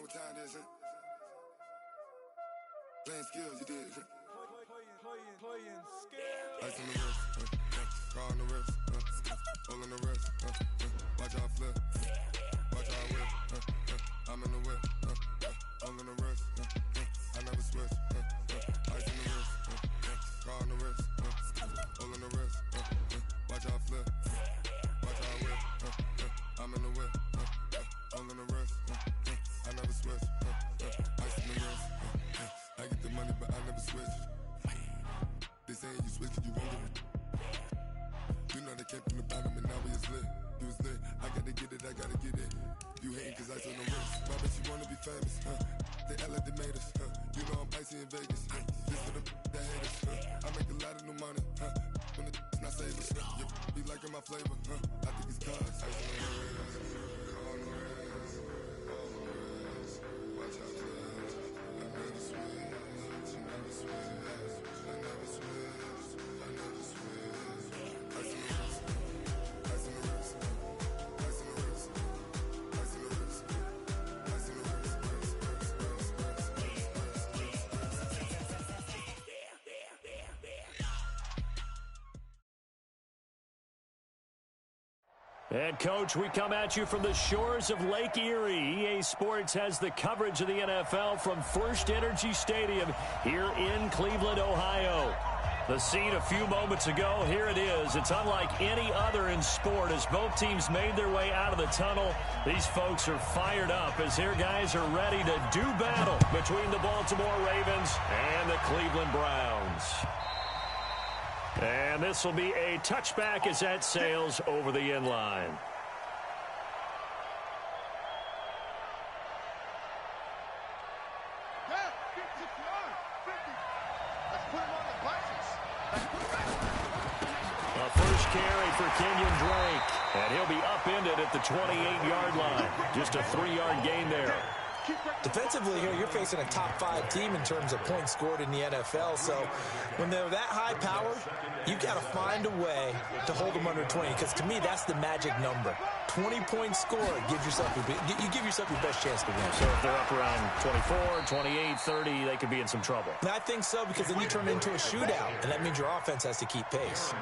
what time it is, huh? Playing skills, you did. Playing skills. Ice on the wrist, car on the wrist, hole in the wrist, watch out flip, watch out whip, I'm in the whip, hole in the wrist, I never switch, ice on the wrist, car on the wrist, hole in the wrist, watch out flip, watch out whip, I'm in the whip, hole in the wrist, I never switch, ice on the wrist, I get the money but I never switch. They saying you switch, you won't get it. You know they came from the bottom and now we is lit. You was lit, I gotta get it, I gotta get it. You hating cause ice on the wrist. My bitch, you wanna be famous, They act like they made us, You know I'm icy in Vegas, This for the that hate us, I make a lot of new money, When the not save us, You be liking my flavor, I think it's cause ice on the wrist, on the wrist, on the wrist. Watch out, cuz I never switch, I never switch. I never switch, I never switch. Ice in the wrist, ice in the wrist, ice in the wrist, ice in the wrist, ice in the wrist, And, Coach, we come at you from the shores of Lake Erie. EA Sports has the coverage of the NFL from First Energy Stadium here in Cleveland, Ohio. The scene a few moments ago, here it is. It's unlike any other in sport as both teams made their way out of the tunnel. These folks are fired up as their guys are ready to do battle between the Baltimore Ravens and the Cleveland Browns. And this will be a touchback as that sails over the end line. A first carry for Kenyon Drake. And he'll be upended at the 28-yard line. Just a 3-yard gain there. Defensively here, you're facing a top-5 team in terms of points scored in the NFL. So when they're that high-powered, you got to find a way to hold them under 20. Because to me, that's the magic number. 20 points scored, you give yourself your best chance to win. So if they're up around 24, 28, 30, they could be in some trouble. And I think so, because then you turn it into a shootout, and that means your offense has to keep pace.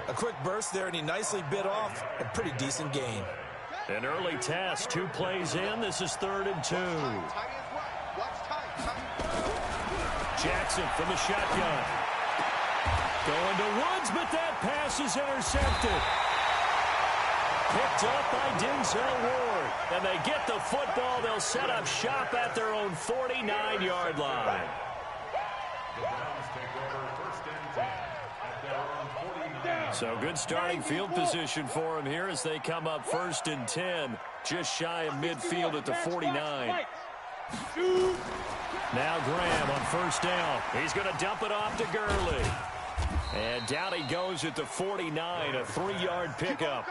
A quick burst there, and he nicely bit off a pretty decent gain. An early test, 2 plays in. This is 3rd and 2. Jackson from the shotgun. Going to Woods, but that pass is intercepted. Picked up by Denzel Ward. And they get the football. They'll set up shop at their own 49-yard line. So good starting field position for them here as they come up 1st and 10. Just shy of midfield at the 49. Now Graham on 1st down. He's going to dump it off to Gurley. And down he goes at the 49, a 3-yard pickup.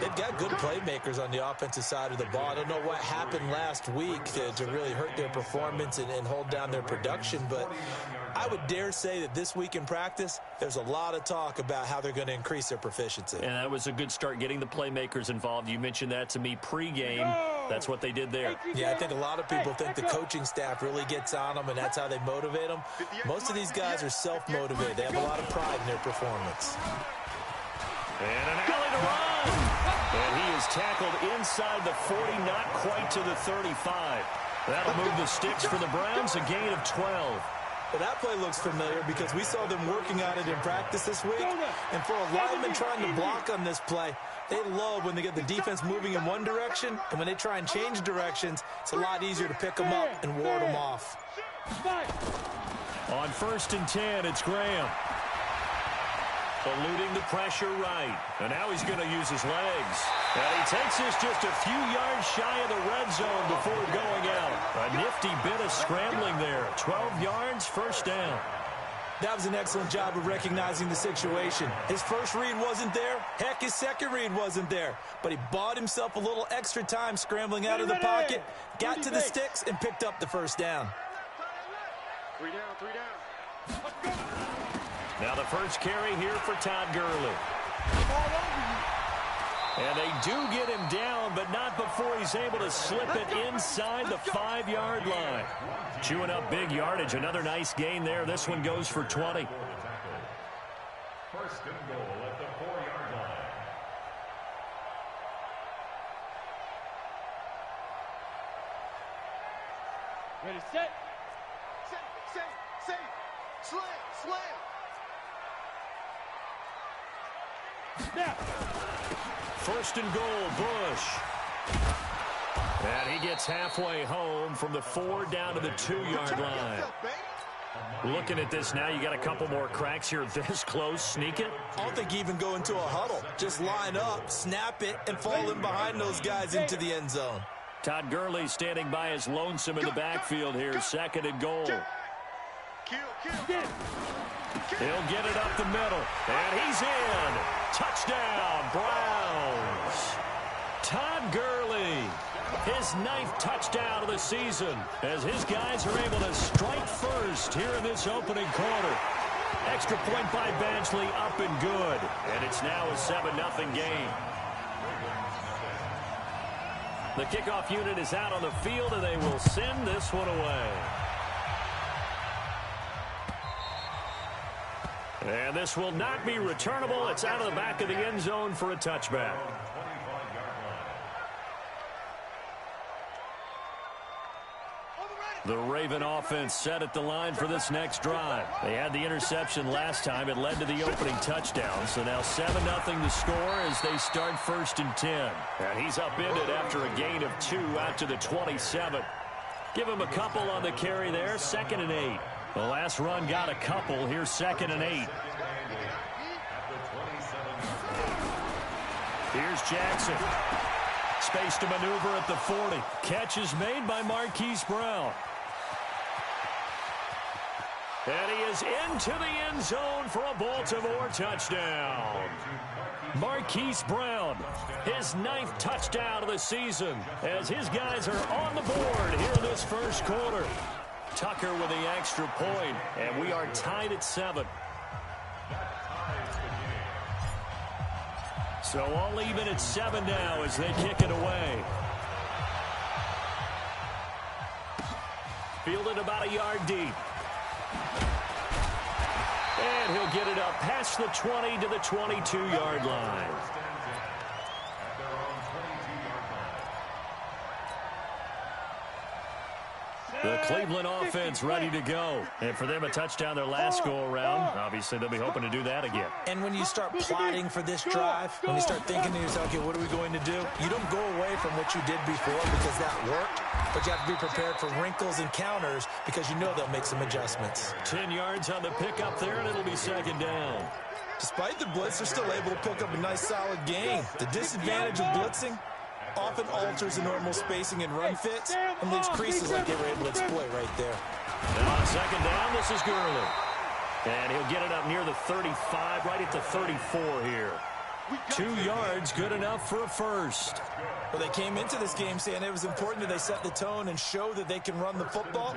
They've got good playmakers on the offensive side of the ball. I don't know what happened last week to really hurt their performance and hold down their production, but I would dare say that this week in practice, there's a lot of talk about how they're going to increase their proficiency. And that was a good start, getting the playmakers involved. You mentioned that to me pregame. That's what they did there. Yeah, I think a lot of people think the coaching staff really gets on them, and that's how they motivate them. Most of these guys are self-motivated. They have a lot of pride in their performance. And an alley to run. And he is tackled inside the 40, not quite to the 35. That'll move the sticks for the Browns, a gain of 12. Well, that play looks familiar because we saw them working on it in practice this week. And for a lineman trying to block on this play, they love when they get the defense moving in one direction. And when they try and change directions, it's a lot easier to pick them up and ward them off. On 1st and 10, it's Graham. Eluding the pressure right. And now he's going to use his legs. And he takes this just a few yards shy of the red zone before going out. A nifty bit of scrambling there. 12 yards, 1st down. That was an excellent job of recognizing the situation. His first read wasn't there. Heck, his second read wasn't there. But he bought himself a little extra time scrambling out of the pocket, got to the sticks, and picked up the 1st down. 3 down, 3 down. Now the first carry here for Todd Gurley. And they do get him down, but not before he's able to slip it inside the 5-yard line. Chewing up big yardage. Another nice gain there. This one goes for 20. First and goal at the 4-yard line. Ready, set. Set. Slam. Snap. First and goal, Bush. And he gets halfway home from the 4 down to the 2-yard line. Looking at this now, you got a couple more cracks here this close. Sneak it. I don't think you even go into a huddle. Just line up, snap it, and fall in behind those guys into the end zone. Todd Gurley standing by his lonesome in the backfield here. Second and goal. He'll get it up the middle. And he's in. Touchdown, Browns. Todd Gurley. His 9th touchdown of the season as his guys are able to strike first here in this opening quarter. Extra point by Badgley, up and good. And it's now a 7-0 game. The kickoff unit is out on the field, and they will send this one away. And this will not be returnable. It's out of the back of the end zone for a touchback. The Raven offense set at the line for this next drive. They had the interception last time. It led to the opening touchdown. So now 7-0 the score as they start first and 10. And he's upended after a gain of 2 out to the 27. Give him a couple on the carry there. 2nd and 8. The last run got a couple. Here's 2nd and 8. Here's Jackson. Space to maneuver at the 40. Catch is made by Marquise Brown. And he is into the end zone for a Baltimore touchdown. Marquise Brown, his 9th touchdown of the season as his guys are on the board here in this first quarter. Tucker with the extra point, and we are tied at 7. So all even at 7 now as they kick it away. Fielded about a yard deep. And he'll get it up past the 20 to the 22-yard line. The Cleveland offense ready to go. And for them, a touchdown their last go-around. Obviously, they'll be hoping to do that again. And when you start plotting for this drive, when you start thinking to yourself, okay, what are we going to do? You don't go away from what you did before because that worked. But you have to be prepared for wrinkles and counters because you know they'll make some adjustments. 10 yards on the pickup there, and it'll be 2nd down. Despite the blitz, they're still able to pick up a nice, solid gain. The disadvantage of blitzing often alters the normal spacing and run fits and leaves creases like they were able to exploit right there. And on 2nd down, this is Gurley. And he'll get it up near the 35, right at the 34 here. 2 yards, good enough for a first. Well, they came into this game saying it was important that they set the tone and show that they can run the football.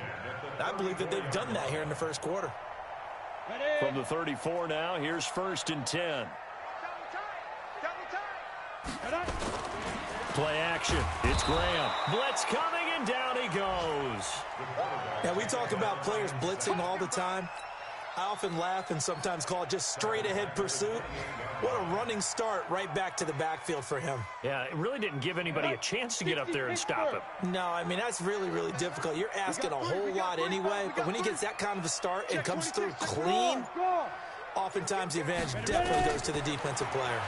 I believe that they've done that here in the first quarter. From the 34 now, here's 1st and 10. Play action. It's Graham. Blitz coming, and down he goes. Now, we talk about players blitzing all the time. I often laugh and sometimes call it just straight-ahead pursuit. What a running start right back to the backfield for him. Yeah, it really didn't give anybody a chance to get up there and stop him. No, I mean, that's really, really difficult. You're asking a whole lot anyway, but when he gets that kind of a start and comes through clean, oftentimes the advantage definitely goes to the defensive player.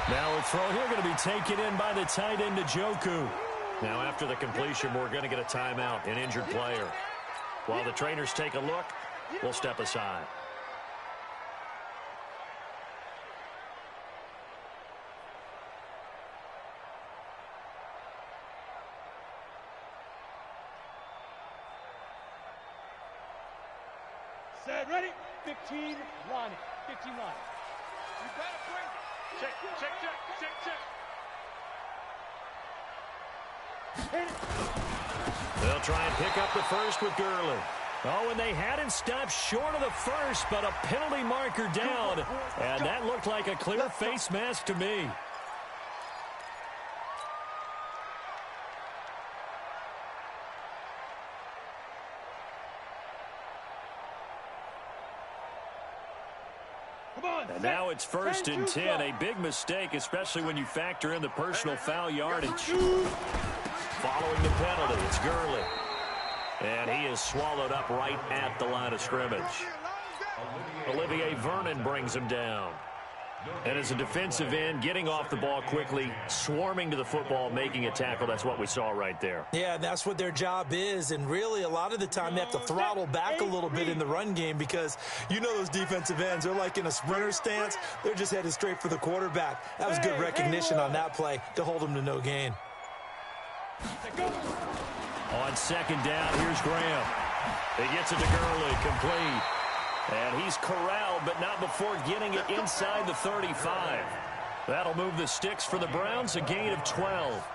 Now a throw here going to be taken in by the tight end, Njoku. Now after the completion, we're going to get a timeout, an injured player. While the trainers take a look, we'll step aside. Set, ready? 15, line. 15 line. You better bring it. Check. They'll try and pick up the first with Gurley. Oh, and they had it stopped short of the first, but a penalty marker down. And that looked like a clear face mask to me. And now it's 1st and 10. A big mistake, especially when you factor in the personal foul yardage. Following the penalty, it's Gurley. And he is swallowed up right at the line of scrimmage. Olivier Vernon brings him down. And as a defensive end, getting off the ball quickly, swarming to the football, making a tackle, that's what we saw right there. Yeah, and that's what their job is. And really, a lot of the time, they have to throttle back a little bit in the run game because you know those defensive ends, they're like in a sprinter stance. They're just headed straight for the quarterback. That was good recognition on that play to hold them to no gain. On 2nd down, here's Graham. He gets it to Gurley, complete. And he's corralled, but not before getting it inside the 35. That'll move the sticks for the Browns, a gain of 12.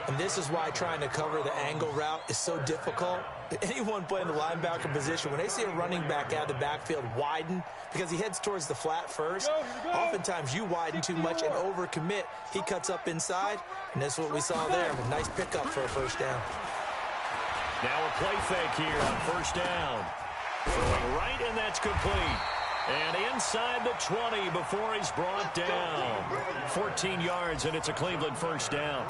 And this is why trying to cover the angle route is so difficult. Anyone playing the linebacker position, when they see a running back out of the backfield widen, because he heads towards the flat first, oftentimes you widen too much and overcommit. He cuts up inside, and that's what we saw there. A nice pickup for a 1st down. Now a play fake here on 1st down. Throwing right, and that's complete. And inside the 20 before he's brought down. 14 yards, and it's a Cleveland 1st down.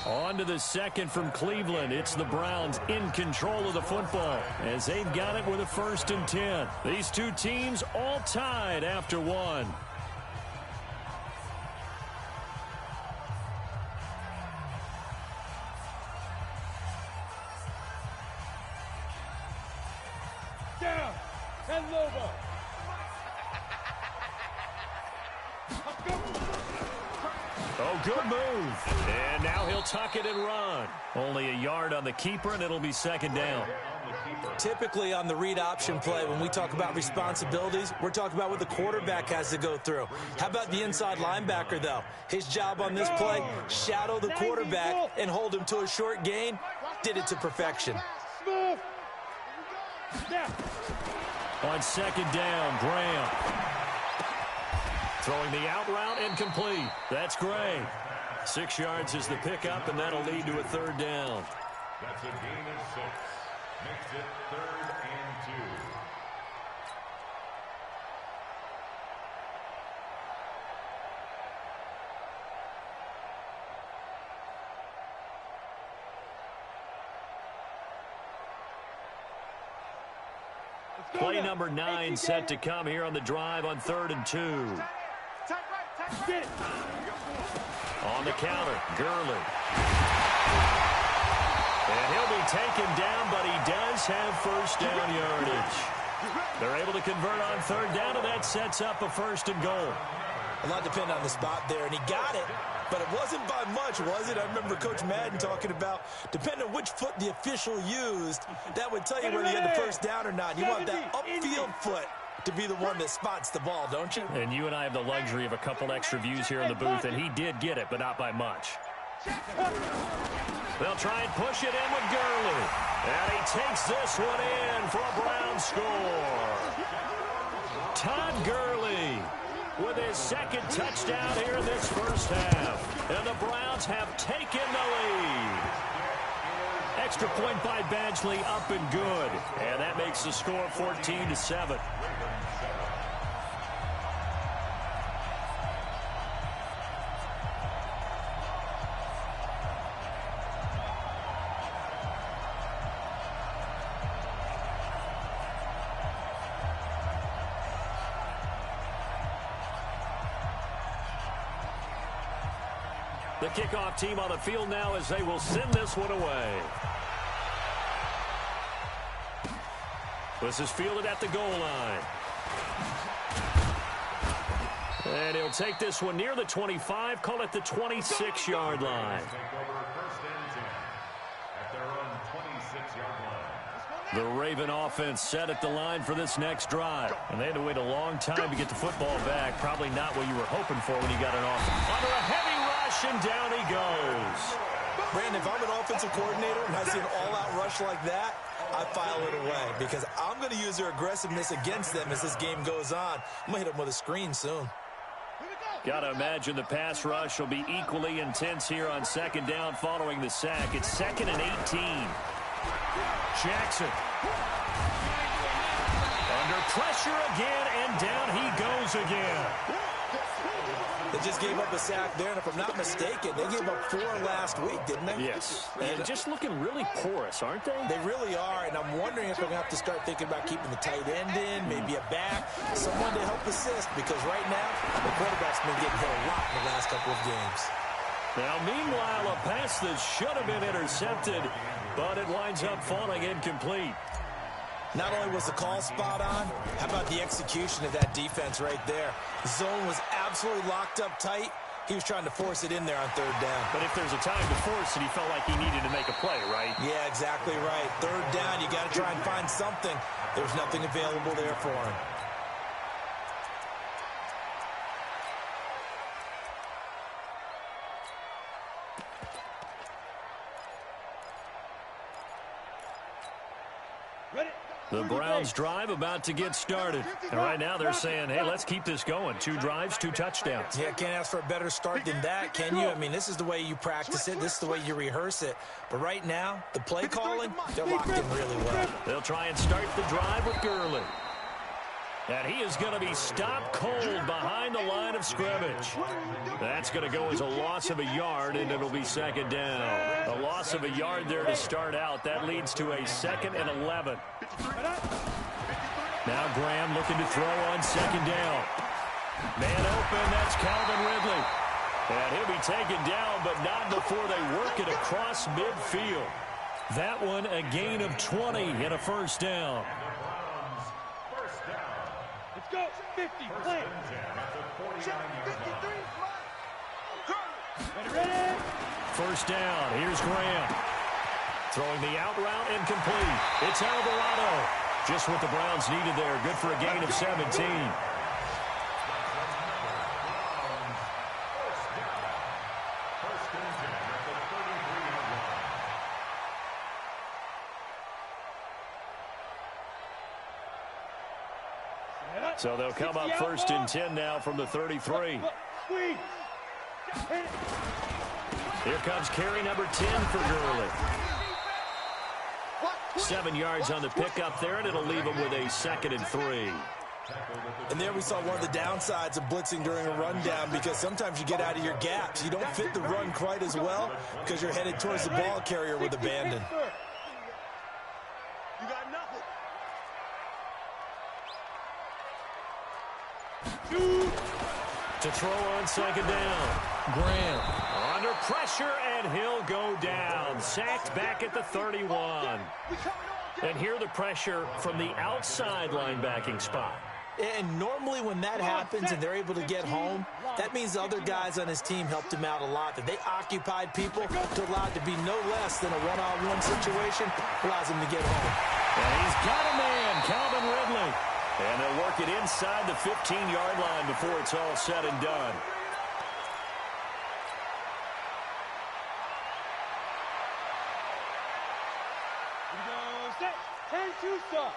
On to the 2nd from Cleveland. It's the Browns in control of the football as they've got it with a 1st and 10. These two teams all tied after one. Down. And Lobo. Oh, good move. And now he'll tuck it and run. Only a yard on the keeper, and it'll be 2nd down. Typically on the read option play, when we talk about responsibilities, we're talking about what the quarterback has to go through. How about the inside linebacker, though? His job on this play, shadow the quarterback and hold him to a short gain. Did it to perfection. On 2nd down, Graham. Throwing the out route, incomplete. That's Gray. 6 yards is the pickup, and that'll lead to a 3rd down. That's a gain of 6. Makes it 3rd and 2. Play number 9 set to come here on the drive on 3rd and 2. On the counter, Gurley. And he'll be taken down, but he does have 1st down yardage. They're able to convert on 3rd down, and that sets up a 1st and goal. A lot depended on the spot there, and he got it. But it wasn't by much, was it? I remember Coach Madden talking about, depending on which foot the official used, that would tell you whether you had the 1st down or not. You want that upfield foot to be the one that spots the ball, don't you? And you and I have the luxury of a couple extra views here in the booth, and he did get it, but not by much. They'll try and push it in with Gurley. And he takes this one in for a Browns score. Todd Gurley with his 2nd touchdown here in this 1st half. And the Browns have taken the lead. Extra point by Badgley, up and good. And that makes the score 14-7. The kickoff team on the field now as they will send this one away. This is fielded at the goal line. And he'll take this one near the 25, call it the 26-yard line. The Raven offense set at the line for this next drive. And they had to wait a long time to get the football back. Probably not what you were hoping for when you got it off. Under a heavy rush, and down he goes. Brandon, if I'm an offensive coordinator and I see an all-out rush like that, I file it away because I'm going to use their aggressiveness against them as this game goes on. I'm going to hit them with a screen soon. Got to imagine the pass rush will be equally intense here on second down following the sack. It's 2nd and 18. Jackson. Under pressure again, and down he goes again. They just gave up a sack there, and if I'm not mistaken, they gave up 4 last week, didn't they? Yes. And just looking really porous, aren't they? They really are, and I'm wondering if they're going to have to start thinking about keeping the tight end in, maybe a back, someone to help assist, because right now, the quarterback's been getting hit a lot in the last couple of games. Now, meanwhile, a pass that should have been intercepted, but it winds up falling incomplete. Not only was the call spot on, how about the execution of that defense right there? The zone was absolutely locked up tight. He was trying to force it in there on 3rd down. But if there's a time to force it, he felt like he needed to make a play, right? Yeah, exactly right. 3rd down, you got to try and find something. There's nothing available there for him. The Browns drive about to get started. And right now they're saying, hey, let's keep this going. 2 drives, 2 touchdowns. Yeah, can't ask for a better start than that, can you? I mean, this is the way you practice it. This is the way you rehearse it. But right now, the play calling, they're locked in really well. They'll try and start the drive with Gurley. And he is going to be stopped cold behind the line of scrimmage. That's going to go as a loss of a yard, and it'll be 2nd down. A loss of a yard there to start out. That leads to a 2nd and 11. Now Graham looking to throw on 2nd down. Man open, that's Calvin Ridley. And he'll be taken down, but not before they work it across midfield. That one a gain of 20 and a 1st down. Let's go. 50. Play. Ready? 1st down. Here's Graham. Throwing the out route incomplete. It's Alvarado. Just what the Browns needed there. Good for a gain of 17. So they'll come up 1st and 10 now from the 33. Here comes carry number 10 for Gurley. 7 yards on the pickup there, and it'll leave him with a 2nd and 3. And there we saw one of the downsides of blitzing during a rundown, because sometimes you get out of your gaps. You don't fit the run quite as well because you're headed towards the ball carrier with abandon. You got nothing. To throw on 2nd down. Graham under pressure, and he'll go down. Sacked back at the 31. And here the pressure from the outside linebacking spot. And normally when that happens and they're able to get home, that means the other guys on his team helped him out a lot. That they occupied people to allow it to be no less than a one-on-one situation, allows him to get home. And he's got a man, Calvin Ridley. And they'll work it inside the 15-yard line before it's all said and done. Set. 10-2 stop.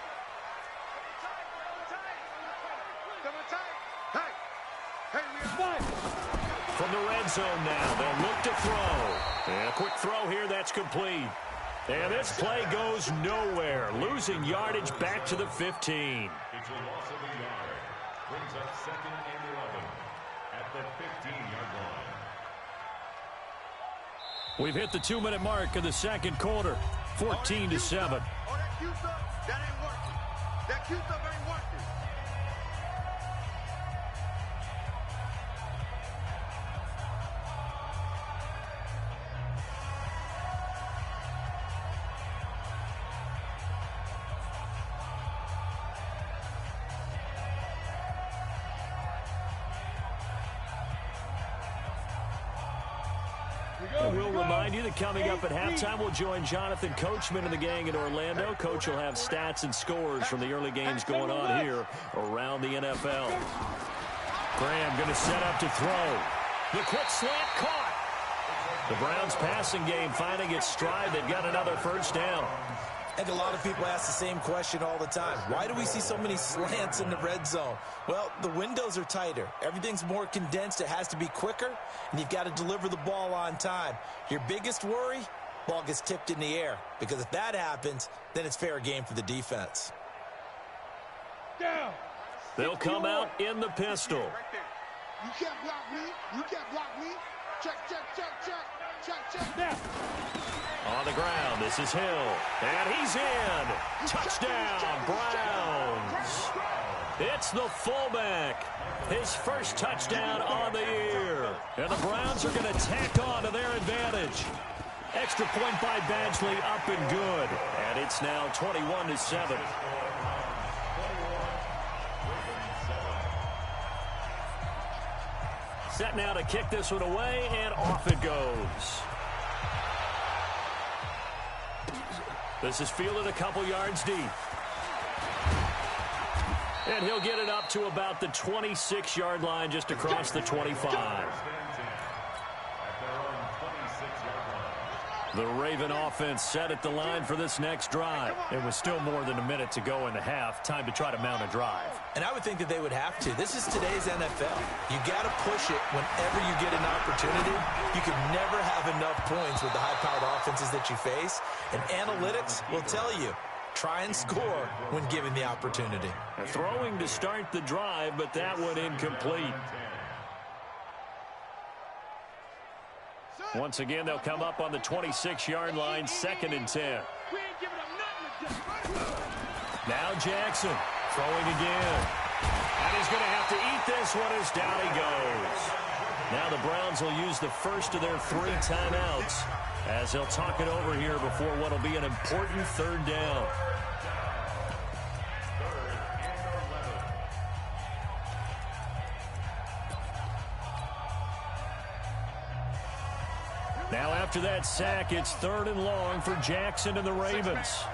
From the red zone now, they'll look to throw. And a quick throw here, that's complete. And this play goes nowhere. Losing yardage back to the 15. It's a loss of a yard. Brings up 2nd and 11 at the 15-yard line. We've hit the 2-minute mark of the 2nd quarter. 14-7. Oh, that cue stuff, that ain't working. That cue stuff ain't working. And we'll remind you that coming up at halftime, we'll join Jonathan Coachman and the gang in Orlando. Coach will have stats and scores from the early games going on here around the NFL. Graham going to set up to throw. The quick slant caught. The Browns passing game finding its stride. They've got another first down. And a lot of people ask the same question all the time. Why do we see so many slants in the red zone? Well, the windows are tighter. Everything's more condensed. It has to be quicker, and you've got to deliver the ball on time. Your biggest worry, ball gets tipped in the air, because if that happens, then it's fair game for the defense. Down. They'll come out in the pistol. You can't block me. You can't block me. Check, check, check, check. Check, check. Now. On the ground, this is Hill. And he's in. Touchdown, Browns. It's the fullback. His first touchdown on the year. And the Browns are going to tack on to their advantage. Extra point by Badgley, up and good. And it's now 21-7. Set now to kick this one away, and off it goes. This is fielded a couple yards deep. And he'll get it up to about the 26-yard line, just across the 25. The Raven offense set at the line for this next drive. It was still more than a minute to go in the half. Time to try to mount a drive. And I would think that they would have to. This is today's NFL. You got to push it whenever you get an opportunity. You can never have enough points with the high-powered offenses that you face. And analytics will tell you, try and score when given the opportunity. Throwing to start the drive, but that one incomplete. Once again, they'll come up on the 26-yard line, 2nd and 10. Now Jackson throwing again. And he's going to have to eat this one as down he goes. Now the Browns will use the first of their 3 timeouts as they'll talk it over here before what will be an important 3rd down. Now after that sack, it's 3rd and long for Jackson and the Ravens.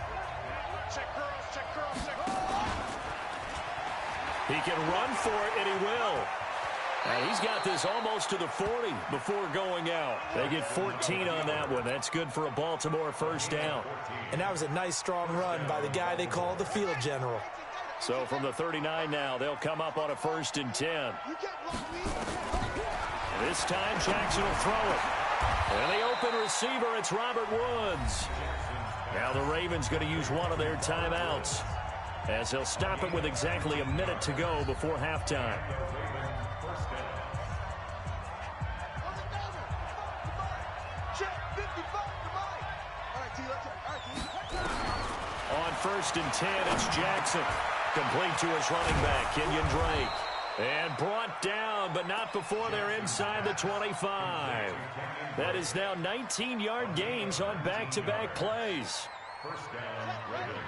He can run for it, and he will. And he's got this almost to the 40 before going out. They get 14 on that one. That's good for a Baltimore first down. And that was a nice, strong run by the guy they call the field general. So from the 39 now, they'll come up on a 1st and 10. This time, Jackson will throw it. And the open receiver, it's Robert Woods. Now the Ravens going to use one of their timeouts as they'll stop it with exactly a minute to go before halftime. On 1st and 10, it's Jackson. Complete to his running back, Kenyon Drake. And brought down, but not before they're inside the 25. That is now 19-yard gains on back-to-back plays. First down, Ravens.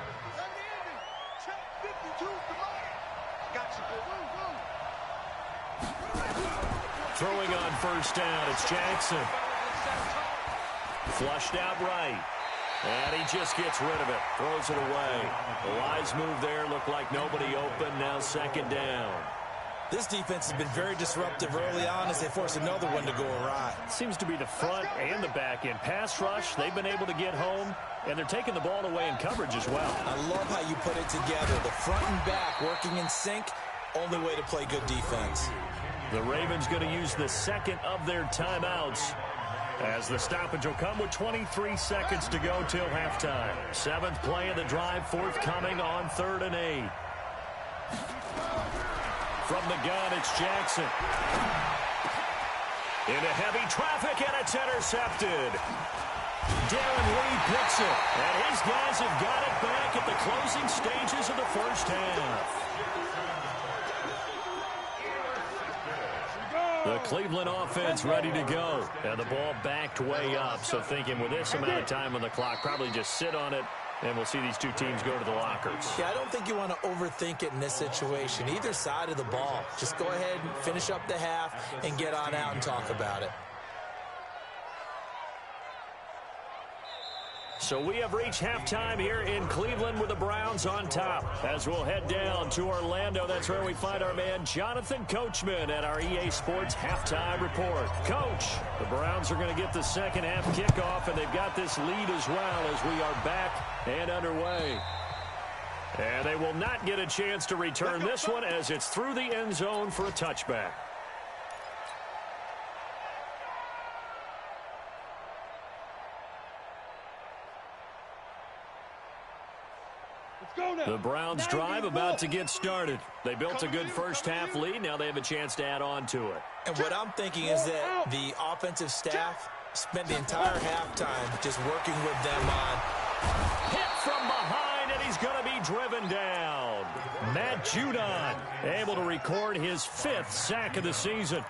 Throwing on 1st down, it's Jackson. Flushed out right. And he just gets rid of it. Throws it away. The wise move there. Looked like nobody open. Now 2nd down. This defense has been very disruptive early on as they force another one to go awry. Seems to be the front and the back end. Pass rush, they've been able to get home, and they're taking the ball away in coverage as well. I love how you put it together. The front and back working in sync, only way to play good defense. The Ravens going to use the 2nd of their timeouts as the stoppage will come with 23 seconds to go till halftime. 7th play of the drive, forthcoming on 3rd and 8. From the gun, it's Jackson. Into heavy traffic, and it's intercepted. Darren Lee picks it, and his guys have got it back at the closing stages of the first half. The Cleveland offense ready to go. And the ball backed way up, so thinking with this amount of time on the clock, probably just sit on it, and we'll see these two teams go to the lockers. Yeah, I don't think you want to overthink it in this situation. Either side of the ball. Just go ahead and finish up the half and get on out and talk about it. So we have reached halftime here in Cleveland with the Browns on top. As we'll head down to Orlando, that's where we find our man Jonathan Coachman at our EA Sports Halftime Report. Coach, the Browns are going to get the second half kickoff, and they've got this lead as well as we are back and underway. And they will not get a chance to return this one as it's through the end zone for a touchback. The Browns drive about to get started. They built a good first half lead. Now they have a chance to add on to it. And what I'm thinking is that the offensive staff spent the entire halftime just working with them on. Hit from behind, and he's going to be driven down. Matt Judon able to record his 5th sack of the season.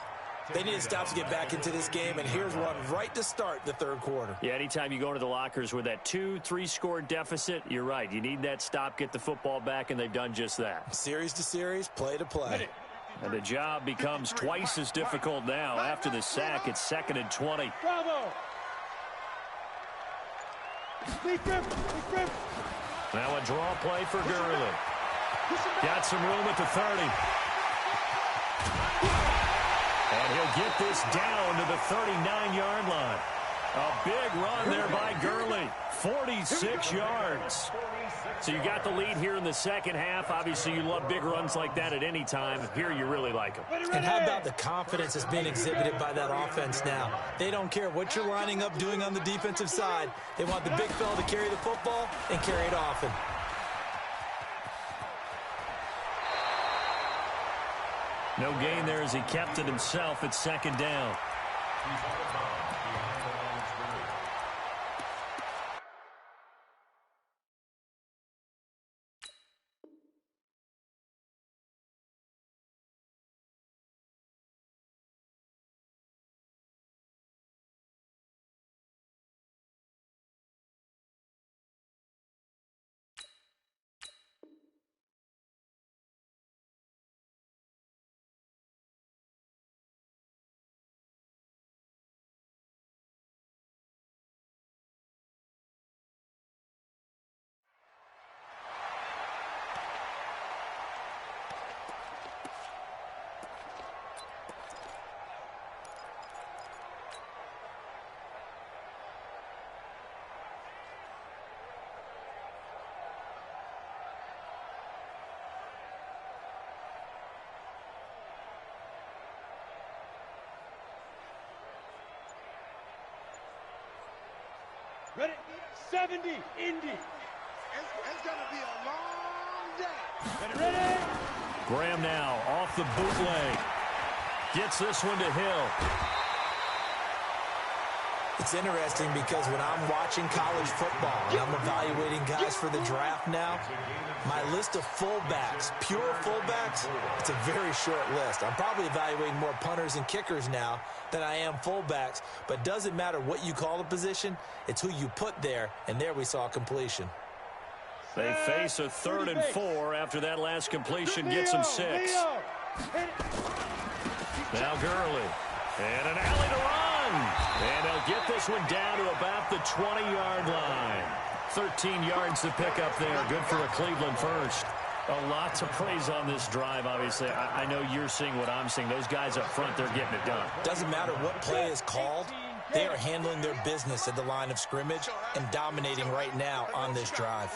They need to stop to get back into this game, and here's one right to start the third quarter. Yeah, anytime you go into the lockers with that 2-3 score deficit, you're right. You need that stop, get the football back, and they've done just that. Series to series, play to play. And the job becomes twice as difficult now. After the sack, it's 2nd and 20. Bravo! Now a draw play for Gurley. Got some room at the 30. And he'll get this down to the 39-yard line. A big run there by Gurley. 46 yards. So you got the lead here in the second half. Obviously, you love big runs like that at any time. Here, you really like them. And how about the confidence that's being exhibited by that offense now? They don't care what you're lining up doing on the defensive side. They want the big fella to carry the football and carry it often. No gain there as he kept it himself at 2nd down. Ready? 70, Indy. It's going to be a long day. Ready? Graham now off the bootleg. Gets this one to Hill. It's interesting because when I'm watching college football and I'm evaluating guys for the draft now, my list of fullbacks, pure fullbacks, it's a very short list. I'm probably evaluating more punters and kickers now than I am fullbacks, but it doesn't matter what you call the position, it's who you put there, and there we saw completion. They face a 3rd and 4 after that last completion gets them 6. Now Gurley. And an alley to run. And they'll get this one down to about the 20-yard line. 13 yards to pick up there. Good for a Cleveland first. A lot to praise on this drive, obviously. I know you're seeing what I'm seeing. Those guys up front, they're getting it done. Doesn't matter what play is called. They are handling their business at the line of scrimmage and dominating right now on this drive.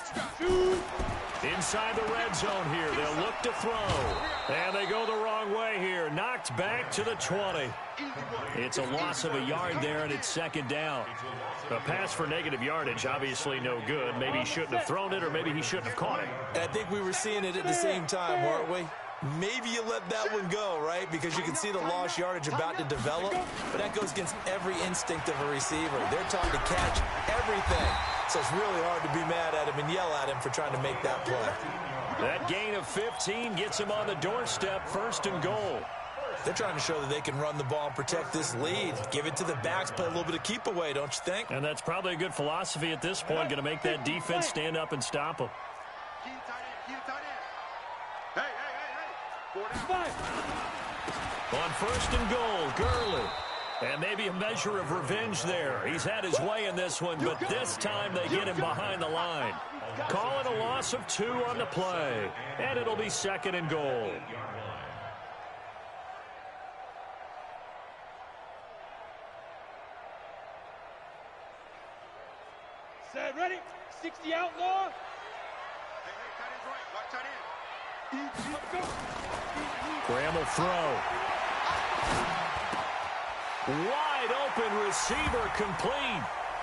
Inside the red zone here. They'll look to throw. And they go the wrong way here. Knocked back to the 20. It's a loss of a yard there, and it's 2nd down. A pass for negative yardage, obviously no good. Maybe he shouldn't have thrown it, or maybe he shouldn't have caught it. And I think we were seeing it at the same time, weren't we? Maybe you let that one go, right? Because you can see the lost yardage about to develop, but that goes against every instinct of a receiver. They're taught to catch everything. So it's really hard to be mad at him and yell at him for trying to make that play. That gain of 15 gets him on the doorstep, 1st and goal. They're trying to show that they can run the ball and protect this lead. Give it to the backs, play a little bit of keep away, don't you think? And that's probably a good philosophy at this point, going to make that defense stand up and stop them. Hey. 45. On 1st and goal, Gurley. And maybe a measure of revenge there. He's had his way in this one, but this time they get him behind the line. Call it a loss of 2 on the play, and it'll be 2nd and goal. Set, ready? 60 outlaw. Graham will throw. Wide open receiver complete.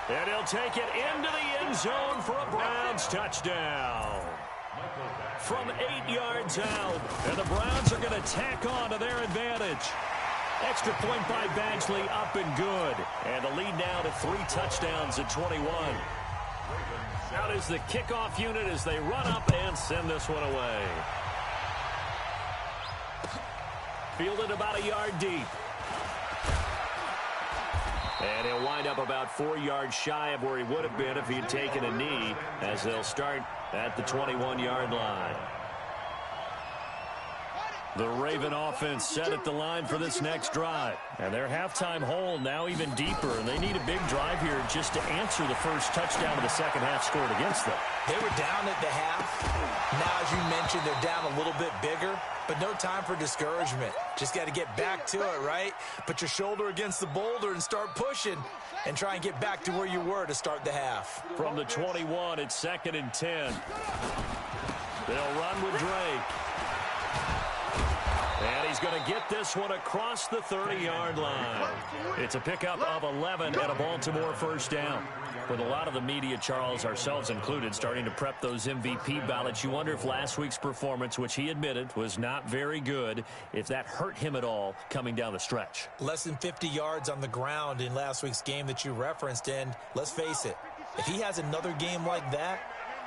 And he'll take it into the end zone for a Browns touchdown. From 8 yards out. And the Browns are going to tack on to their advantage. Extra point by Badgley up and good. And the lead now to 3 touchdowns at 21. Out is the kickoff unit as they run up and send this one away. Fielded about a yard deep. And he'll wind up about 4 yards shy of where he would have been if he had taken a knee, as they'll start at the 21-yard line. The Raven offense set at the line for this next drive. And their halftime hole now even deeper. And they need a big drive here just to answer the first touchdown of the second half scored against them. They were down at the half. Now, as you mentioned, they're down a little bit bigger. But no time for discouragement. Just got to get back to it, right? Put your shoulder against the boulder and start pushing. And try and get back to where you were to start the half. From the 21, it's 2nd and 10. They'll run with Drake. And he's going to get this one across the 30-yard line. It's a pickup of 11 and a Baltimore first down. With a lot of the media, Charles, ourselves included, starting to prep those MVP ballots, you wonder if last week's performance, which he admitted was not very good, if that hurt him at all coming down the stretch. Less than 50 yards on the ground in last week's game that you referenced, and let's face it, if he has another game like that,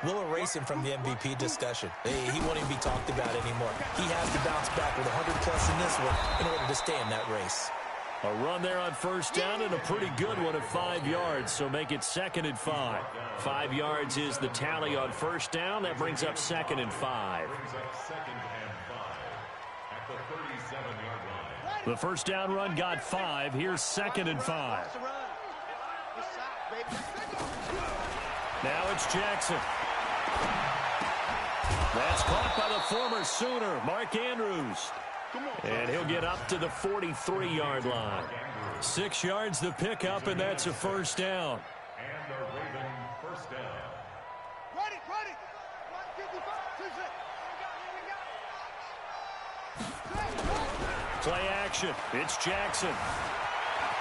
we'll erase him from the MVP discussion. He won't even be talked about anymore. He has to bounce back with 100-plus in this one in order to stay in that race. A run there on first down and a pretty good one at 5 yards, so make it 2nd and 5. 5 yards is the tally on first down. That brings up 2nd and 5. The first down run got 5. Here's 2nd and 5. Now it's Jackson. That's caught by the former Sooner, Mark Andrews. And he'll get up to the 43-yard line. 6 yards the pickup, and that's a first down. And a Raven first down. Ready. Play action. It's Jackson.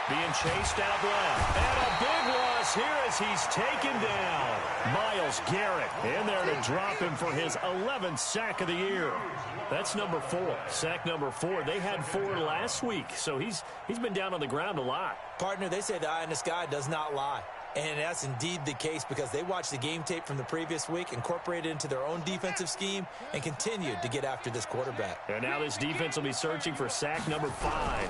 Being chased out left. And a big loss here as he's taken down. Myles Garrett in there to drop him for his 11th sack of the year. That's number 4. Sack number 4. They had 4 last week, so he's been down on the ground a lot. Partner, they say the eye in the sky does not lie. And that's indeed the case because they watched the game tape from the previous week, incorporated it into their own defensive scheme, and continued to get after this quarterback. And now this defense will be searching for sack number 5.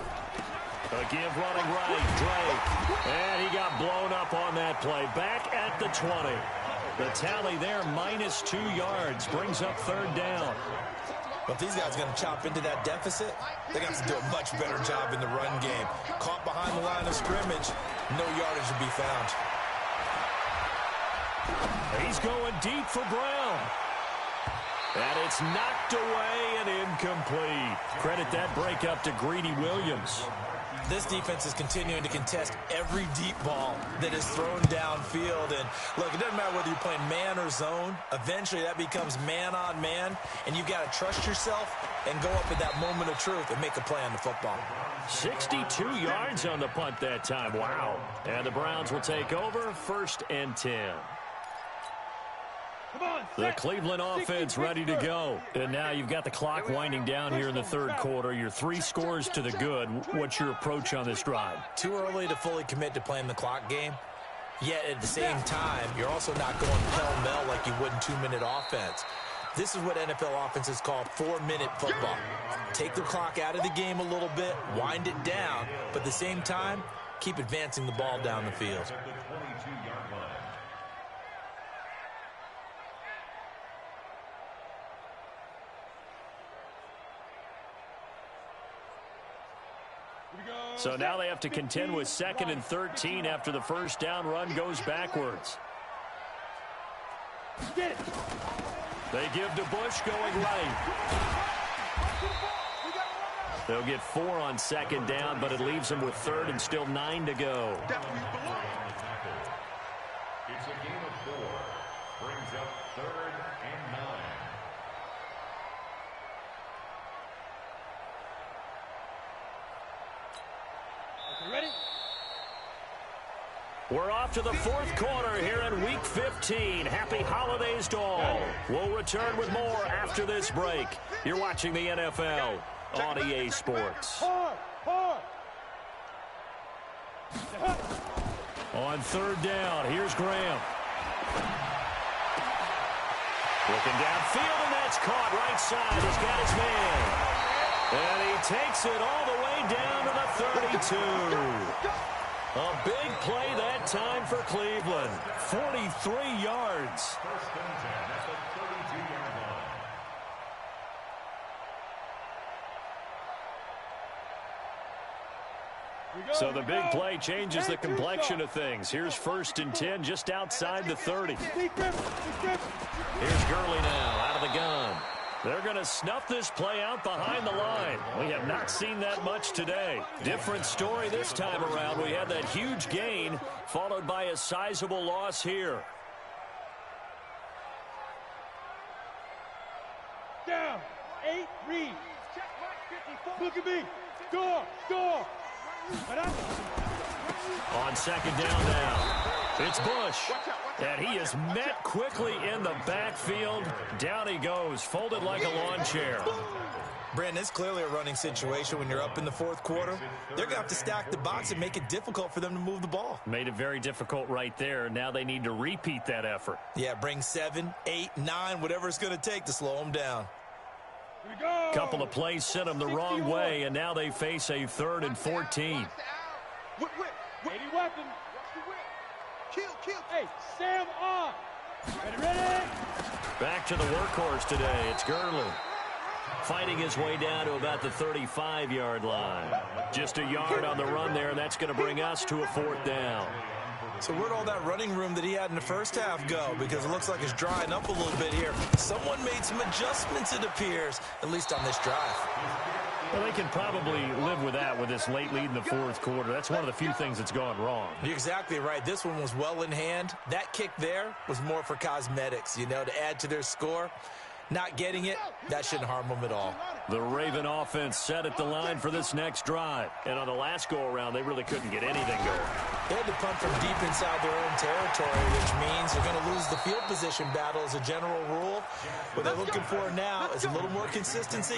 A give running right, Drake. And he got blown up on that play. Back at the 20. The tally there, minus 2 yards, brings up 3rd down. But if these guys are going to chop into that deficit, they're going to have to do a much better job in the run game. Caught behind the line of scrimmage, no yardage to be found. He's going deep for Brown. And it's knocked away and incomplete. Credit that breakup to Greedy Williams. This defense is continuing to contest every deep ball that is thrown downfield. And look, it doesn't matter whether you're playing man or zone. Eventually that becomes man on man. And you've got to trust yourself and go up at that moment of truth and make a play on the football. 62 yards on the punt that time. Wow. And the Browns will take over 1st and 10. The Cleveland offense ready to go. And now you've got the clock winding down here in the 3rd quarter. You're 3 scores to the good. What's your approach on this drive? Too early to fully commit to playing the clock game. Yet at the same time, you're also not going pell-mell like you would in 2-minute offense. This is what NFL offenses call 4-minute football. Take the clock out of the game a little bit, wind it down, but at the same time, keep advancing the ball down the field. Here we go. So now they have to contend with 2nd and 13 after the first down run goes backwards. They give to Bush going right. They'll get 4 on 2nd down, but it leaves them with 3rd and still 9 to go. It's a game of 4. Brings up 3rd and 9. Ready? We're off to the 4th quarter here in Week 15. Happy holidays to all. We'll return with more after this break. You're watching the NFL on EA Sports. On 3rd down, here's Graham. Looking downfield, and that's caught right side. He's got his man. And he takes it all the way down to the 32. A big play that time for Cleveland. 43 yards. First and 10 at the 32-yard line. So the big play changes the complexion of things. Here's 1st and 10 just outside the 30. Here's Gurley now out of the gun. They're going to snuff this play out behind the line. We have not seen that much today. Different story this time around. We had that huge gain followed by a sizable loss here. Down. 8, read. Look at me. Door. On 2nd down now, it's Bush. And he is met quickly in the backfield. Down he goes, folded like a lawn chair. Brandon, it's clearly a running situation when you're up in the 4th quarter. They're going to have to stack the box and make it difficult for them to move the ball. Made it very difficult right there. Now they need to repeat that effort. Yeah, bring 7, 8, 9, whatever it's going to take to slow them down. Couple of plays sent them the wrong way, and now they face a 3rd and 14. Weapon. Kill. Hey, Sam on. Ready? Back to the workhorse today. It's Gurley. Fighting his way down to about the 35-yard line. Just a yard on the run there, and that's going to bring us to a 4th down. So where'd all that running room that he had in the first half go? Because it looks like it's drying up a little bit here. Someone made some adjustments, it appears, at least on this drive. Well, they can probably live with that with this late lead in the 4th quarter. That's one of the few things that's gone wrong. You're exactly right. This one was well in hand. That kick there was more for cosmetics, to add to their score. Not getting it, that shouldn't harm them at all. The Raven offense set at the line for this next drive. And on the last go-around, they really couldn't get anything going. They had to punt from deep inside their own territory, which means they're going to lose the field position battle as a general rule. What they're looking for now is a little more consistency,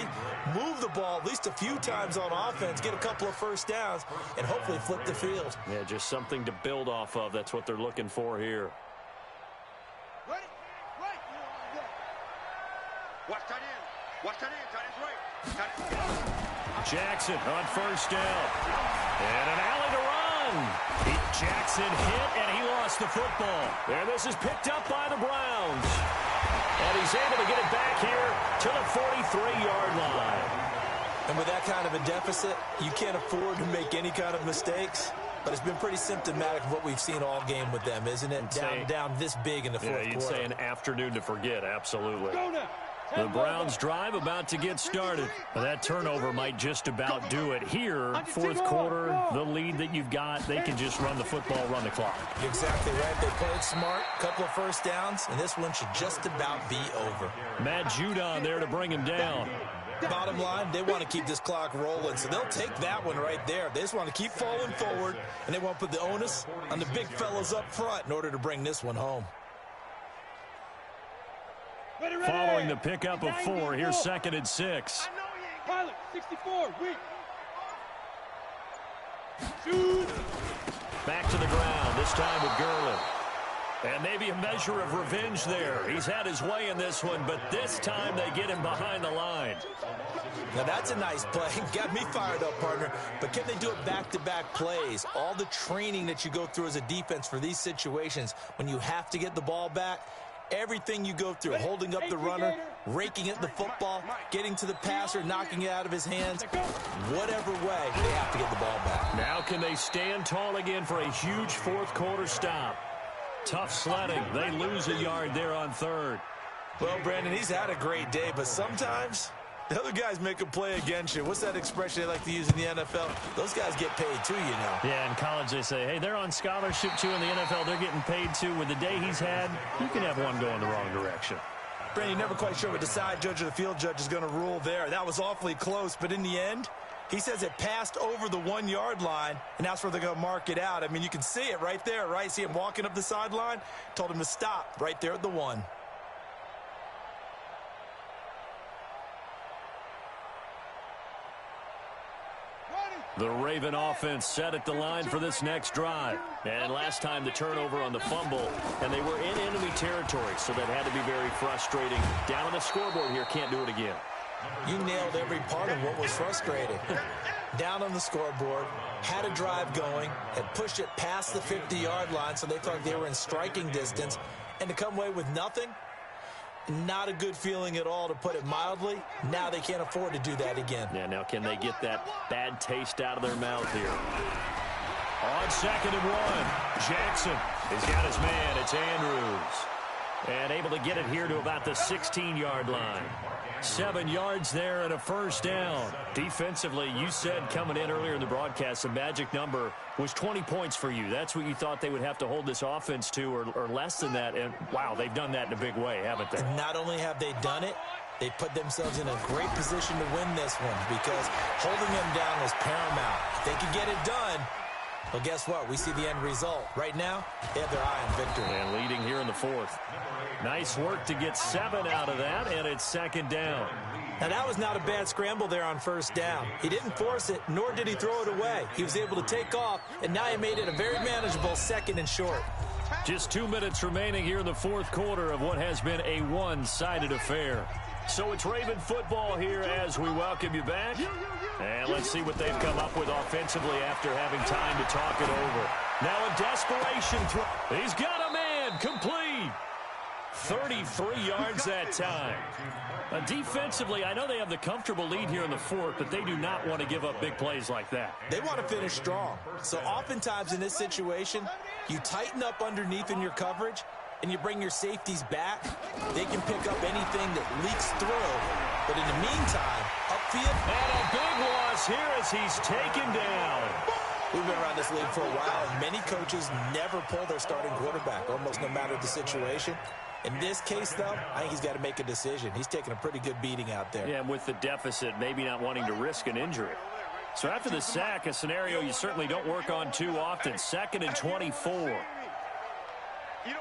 move the ball at least a few times on offense, get a couple of first downs, and hopefully flip the field. Yeah, just something to build off of. That's what they're looking for here. Jackson on 1st down. And an alley to run. Jackson hit, and he lost the football. And this is picked up by the Browns. And he's able to get it back here to the 43-yard line. And with that kind of a deficit, you can't afford to make any kind of mistakes. But it's been pretty symptomatic of what we've seen all game with them, isn't it? Down this big in the 4th quarter. Yeah, you'd say an afternoon to forget, absolutely. The Browns drive about to get started. That turnover might just about do it here. 4th quarter, the lead that you've got, they can just run the football, run the clock. Exactly right. They played smart, couple of first downs, and this one should just about be over. Matt Judon there to bring him down. Bottom line, they want to keep this clock rolling, so they'll take that one right there. They just want to keep falling forward, and they want to put the onus on the big fellas up front in order to bring this one home. Following the pickup of 4, here's 2nd and 6. Pilot, 64, weak. Back to the ground, this time with Gurley. And maybe a measure of revenge there. He's had his way in this one, but this time they get him behind the line. Now that's a nice play. Got me fired up, partner. But can they do it back-to-back plays? All the training that you go through as a defense for these situations, when you have to get the ball back, Everything you go through, holding up the runner, raking at the football, getting to the passer, knocking it out of his hands, whatever way, they have to get the ball back. Now can they stand tall again for a huge fourth quarter stop? Tough sledding. They lose a yard there on third. Well, Brandon, he's had a great day, but sometimes the other guys make a play against you. What's that expression they like to use in the NFL? Those guys get paid too, you know. Yeah, in college they say, hey, they're on scholarship too. In the NFL, they're getting paid too. With the day he's had, you can have one going the wrong direction. Brandon, you're never quite sure what the side judge or the field judge is going to rule there. That was awfully close, but in the end, he says it passed over the 1 yard line, and that's where they're going to mark it out. I mean, you can see it right there, right? See him walking up the sideline? Told him to stop right there at the 1. The Raven offense set at the line for this next drive. And last time the turnover on the fumble, and they were in enemy territory, so that had to be very frustrating. Down on the scoreboard here, can't do it again. You nailed every part of what was frustrating. Down on the scoreboard, had a drive going, had pushed it past the 50-yard line, so they thought they were in striking distance, and to come away with nothing, not a good feeling at all, to put it mildly. Now they can't afford to do that again. Yeah, now can they get that bad taste out of their mouth here? On 2nd and 1, Jackson has got his man. It's Andrews. And able to get it here to about the 16-yard line. 7 yards there and a first down. Defensively, you said coming in earlier in the broadcast, the magic number was 20 points for you. That's what you thought they would have to hold this offense to, or less than that. And, wow, they've done that in a big way, haven't they? And not only have they done it, they put themselves in a great position to win this one, because holding them down was paramount. If they could get it done, well, guess what? We see the end result. Right now, they have their eye on victory. And leading here in the 4th. Nice work to get 7 out of that, and it's 2nd down. Now, that was not a bad scramble there on 1st down. He didn't force it, nor did he throw it away. He was able to take off, and now he made it a very manageable 2nd and short. Just 2 minutes remaining here in the 4th quarter of what has been a one-sided affair. So it's Raven football here as we welcome you back. And let's see what they've come up with offensively after having time to talk it over. Now a desperation throw. He's got a man, complete. 33 yards that time. Defensively, I know they have the comfortable lead here in the 4th, but they do not want to give up big plays like that. They want to finish strong. So oftentimes in this situation, you tighten up underneath in your coverage, and you bring your safeties back. They can pick up anything that leaks through. But in the meantime, upfield. And a big loss here as he's taken down. We've been around this league for a while, and many coaches never pull their starting quarterback, almost no matter the situation. In this case, though, I think he's got to make a decision. He's taking a pretty good beating out there. Yeah, and with the deficit, maybe not wanting to risk an injury. So after the sack, a scenario you certainly don't work on too often. 2nd and 24. You don't want it.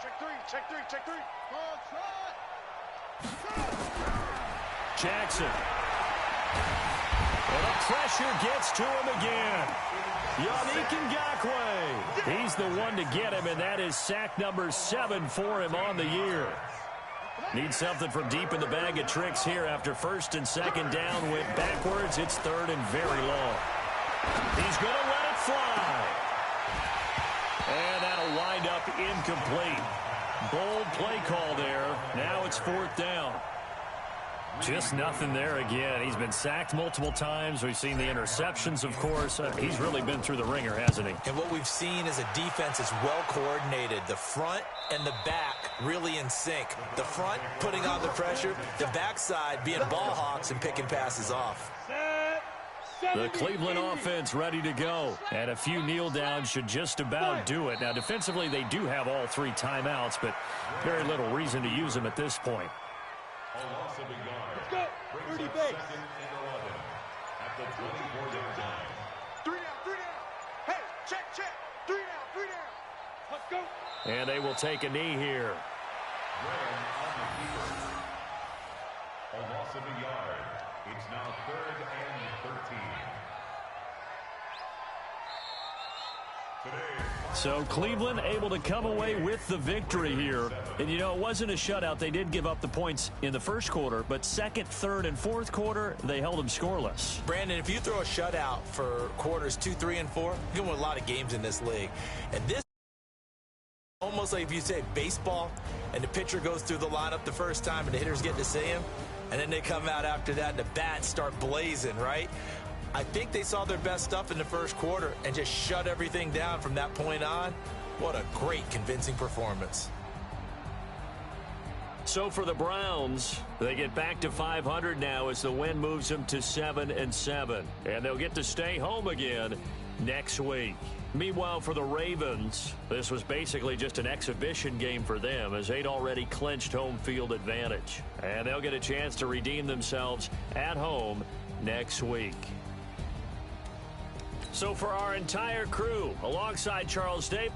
Check 3, check 3, check 3. Jackson. And the pressure gets to him again. Yannick Ngakoue. He's the one to get him, and that is sack number 7 for him on the year. Needs something from deep in the bag of tricks here after 1st and 2nd down. Went backwards. It's 3rd and very long. He's going to let it fly. And that'll wind up incomplete. Bold play call there. Now it's 4th down. Just nothing there again. He's been sacked multiple times. We've seen the interceptions, of course. He's really been through the ringer, hasn't he? And what we've seen is a defense that's well coordinated. The front and the back really in sync. The front putting on the pressure. The backside being ball hawks and picking passes off. The Cleveland offense ready to go. And a few kneel downs should just about do it. Now, defensively, they do have all 3 timeouts, but very little reason to use them at this point. A loss of a yard. Let's go. Brings up 2nd and 11 at the 24-yard line. 3 down, 3 down. Hey, check, check. 3 down, 3 down. Let's go. And they will take a knee here. Graham on the keeper. A loss of a yard. It's now 3rd and 13. So Cleveland able to come away with the victory here. And, you know, it wasn't a shutout. They did give up the points in the 1st quarter, but 2nd, 3rd, and 4th quarter, they held them scoreless. Brandon, if you throw a shutout for quarters 2, 3, and 4, you can win a lot of games in this league. And this Almost like if you say baseball and the pitcher goes through the lineup the first time and the hitters get to see him, and then they come out after that and the bats start blazing, right? I think they saw their best stuff in the first quarter and just shut everything down from that point on. What a great, convincing performance. So for the Browns, they get back to 500 now as the win moves them to 7-7. And they'll get to stay home again next week. Meanwhile, for the Ravens, this was basically just an exhibition game for them as they'd already clinched home field advantage. And they'll get a chance to redeem themselves at home next week. So for our entire crew, alongside Charles Davis,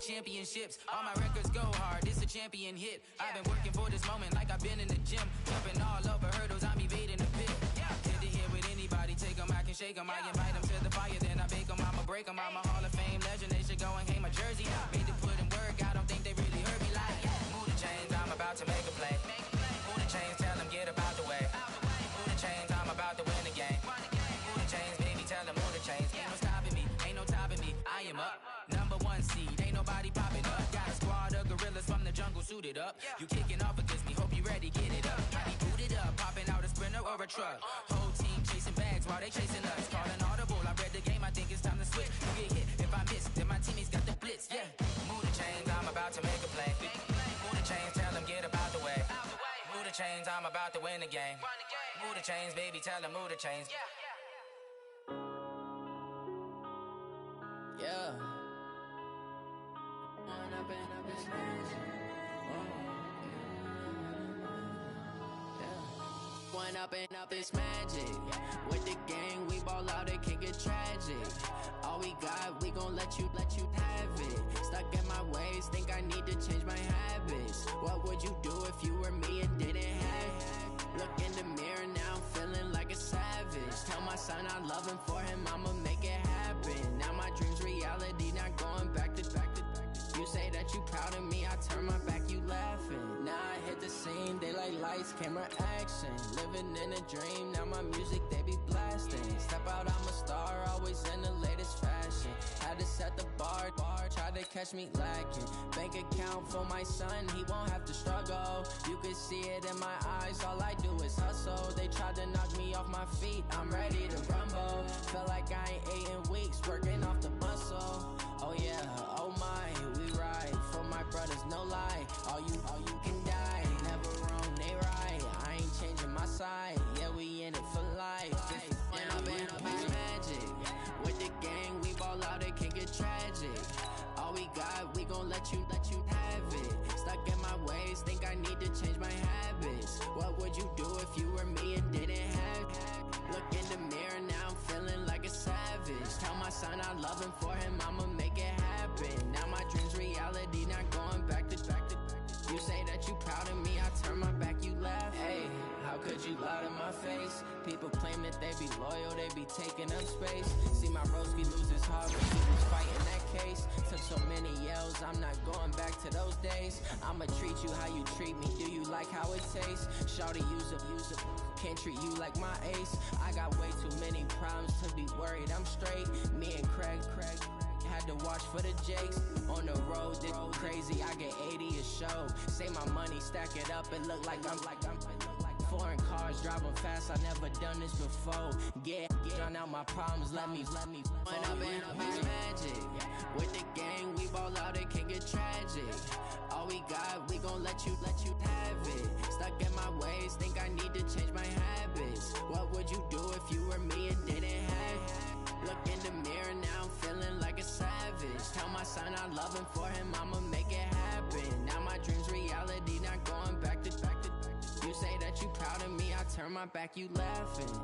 championships. All my records go hard, it's a champion hit. I've been working for this moment like I've been in the gym. Jumping all over hurdles, I'm evading the pit. Head to head with anybody, take them, I can shake them. I invite them to the fire, then I bake them, I'ma break them. I'm a Hall of Fame legend, they should go and hang my jersey. Made to put in work, I don't think they really heard me like, move the chains, I'm about to make a play. Move the chains, tell them get up out the way. Move the chains, I'm about to win the game. Move the chains, baby, tell them move the chains. Ain't no stopping me, ain't no topping me, I am up. Number one seed, ain't nobody popping up. Got a squad of gorillas from the jungle suited up. You kicking off against me, hope you ready, get it up. I be booted up, popping out a Sprinter or a truck. Whole team chasing bags while they chasing us. Calling audible, I read the game, I think it's time to switch. You get hit, if I miss, then my teammates got the blitz, yeah. Move the chains, I'm about to make a play. Move the chains, tell them get up out the way. Move the chains, I'm about to win the game. Move the chains, baby, tell them move the chains. Yeah. One up and up is magic. With the gang, we ball out, it can get tragic. All we got, we gon' let you have it. Stuck in my ways, think I need to change my habits. What would you do if you were me and didn't have it? Look in the mirror now, feeling like a savage. Tell my son I love him, for him I'ma make it happen. Now my dream's reality, not going back to. You say that you proud of me, I turn my back, you laughing. Now I hit the scene, they like lights, camera, action. Living in a dream, now my music, they be blasting. Step out, I'm a star, always in the latest fashion. Had to set the bar, try to catch me lacking. Bank account for my son, he won't have to struggle. You can see it in my eyes, all I do is hustle. They tried to knock me off my feet, I'm ready to rumble. Felt like I ain't ate in weeks, working off the muscle. Oh yeah, oh my, we ride for my brothers, no lie. All you can die, never wrong, they right. I ain't changing my side, yeah, we in it for life. And I've been magic. With the gang, we ball out, it can get tragic. All we got, we gon' let you have it. Stuck in my ways, think I need to change my habits. What would you do if you were me and didn't have it? Look in the mirror now, I'm feeling like a savage. Tell my son I love him, for him I'ma make it happen. Now my dream's reality, not going back to. You say that you proud of me, I turn my back, you laugh. Hey, how could you lie to my face? People claim that they be loyal, they be taking up space. See my broski lose his heart, but he was fighting that case. Took so many yells, I'm not going back to those days. I'ma treat you how you treat me, do you like how it tastes? Shawty, use up, can't treat you like my ace. I got way too many problems to be worried, I'm straight. Me and Craig had to watch for the Jakes. On the road, it's crazy, I get 80 a show. Say my money, stack it up, it look like I'm foreign cars, driving fast, I never done this before. Drown out my problems, let me. When I've been magic. With the gang, we ball out, it can get tragic. All we got, we gon' let you have it. Stuck in my ways, think I need to change my habits. What would you do if you were me and didn't have it? Look in the mirror, now I'm feeling like a savage. Tell my son I love him, for him I'ma make it happen. Now my dream's reality, not going back to. You say that you proud of me, I turn my back, you laughing.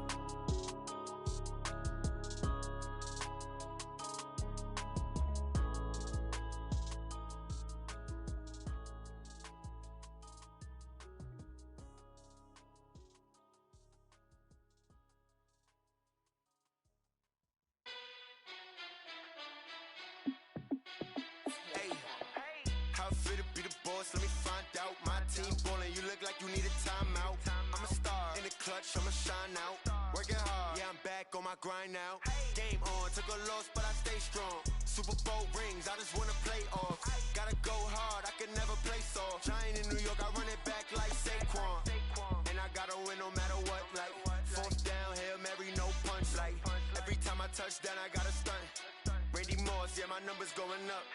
Let me find out. My team ballin', you look like you need a timeout. I'm a star in the clutch, I'ma shine out. Working hard, yeah, I'm back on my grind now. Game on, took a loss, but I stay strong. Super Bowl rings, I just wanna play off. Gotta go hard, I can never play soft. Giant in New York, I run it back like Saquon. And I gotta win no matter what, like fourth down, Hail Mary, no punch. Like every time I touch down, I gotta stunt. Randy Moss, yeah, my numbers going up.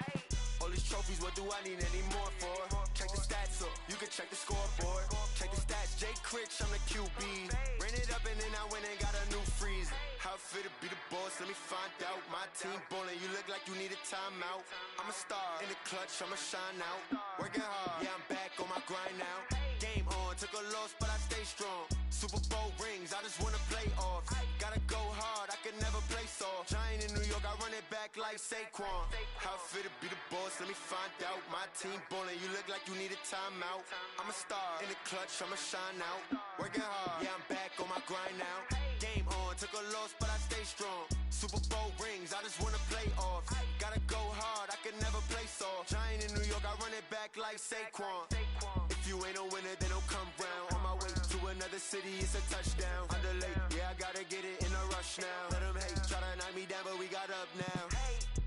All these trophies, what do I need any more for? Check the stats up, you can check the scoreboard. Check the stats, Jay Critch, I'm the QB. Ran it up and then I went and got a new freeze. How it feel to be the boss, let me find out. My team ballin', you look like you need a timeout. I'm a star in the clutch, I'ma shine out. Working hard, yeah, I'm back on my grind now. Game on, took a loss, but I stay strong. Super Bowl rings, I just wanna play off. Gotta go hard, I can never play soft. Giant in New York, I run it back like Saquon. How it feel to be the boss, let me find out. My team ballin', you look like you need a timeout. I'm a star in the clutch, I'ma shine out. Working hard, yeah, I'm back on my grind now. Game on, took a loss, but I stay strong. Super Bowl rings, I just wanna play off. Gotta go hard, I can never play soft. Giant in New York, I run it back like Saquon. If you ain't a winner, then don't come round. On my way to another city, it's a touchdown. Underlay, yeah, I gotta get it in a rush now. Let them hate, try to knock me down, but we got up now.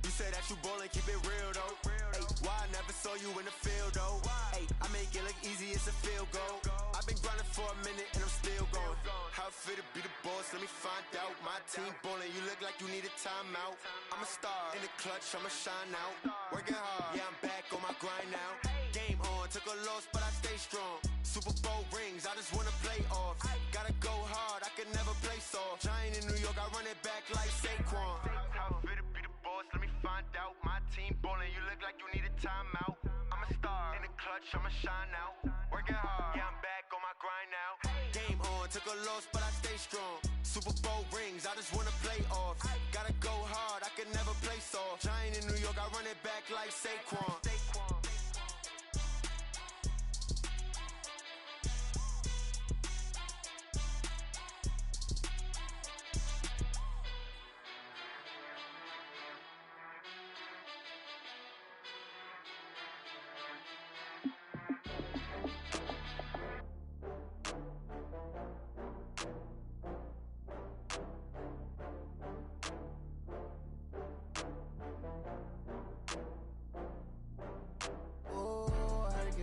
You say that you ballin', keep it real though. Ay, why I never saw you in the field though? Ay, I make it look easy, it's a field goal. I've been grinding for a minute and I'm still going. How it feel to be the boss, let me find out. My team ballin', you look like you need a timeout. I'm a star in the clutch, I'ma shine out. Working hard, yeah, I'm back on my grind now. Game on, took a loss, but I stay strong. Super Bowl rings, I just wanna play off. Gotta go hard, I can never play soft. Giant in New York, I run it back like Saquon. How it feel to be the boss, let me find out. My team ballin', you look like you need a timeout. I'm a star in the clutch, I'ma shine out. Working hard, yeah, I'm back on my grind now. Game on, took a loss, but I stay strong. Super Bowl rings, I just wanna play off. Gotta go hard, I can never play soft. Giant in New York, I run it back like Saquon.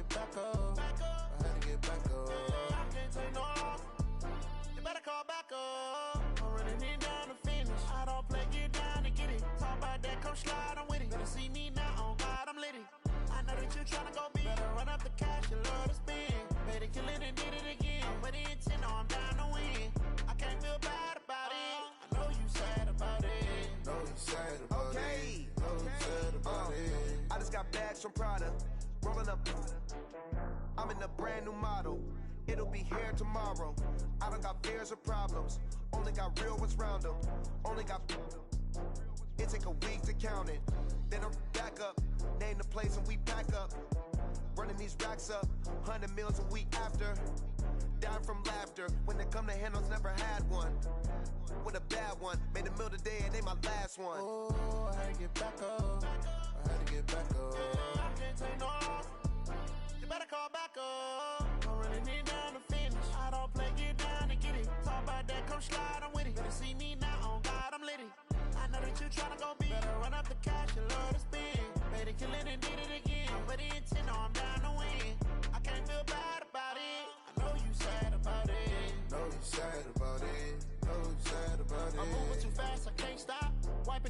Back up. I had to get back up. I can't take no loss. You better call back up. I'm running it down to finish. I don't play, get down to get it. Talk about that, come slide, I'm with it. Better see me now, on God, I'm litty. I know that you tryna go big. Better run up the cash, you love to spend. Better kill it and did it again. I'm with the intent, no, I'm down to win. I can't feel bad about it. I know you sad about it. Know you sad about it. Know you sad about it. I just got bags from Prada. Rolling up, I'm in a brand new model. It'll be here tomorrow. I don't got fears or problems. Only got real ones round them. Only got. It take a week to count it. Then I'm back up. Name the place and we pack up. Running these racks up. 100 meals a week after. Down from laughter. When they come to handles, never had one. With a bad one. Made a meal today and they my last one. Oh, I had to get back up. I had to get back up. I can't take no loss. You better call back up. I'm running it down to finish. I don't play, get down to get it. Talk about that, come slide, I'm with it. Better see me now, on God, I'm litty. I know that you tryna go big. Better run up the cash, you love to spend. Better kill it and did it again. I'm with the intent, no, I'm down to win. I can't feel bad about it. I know you sad about it.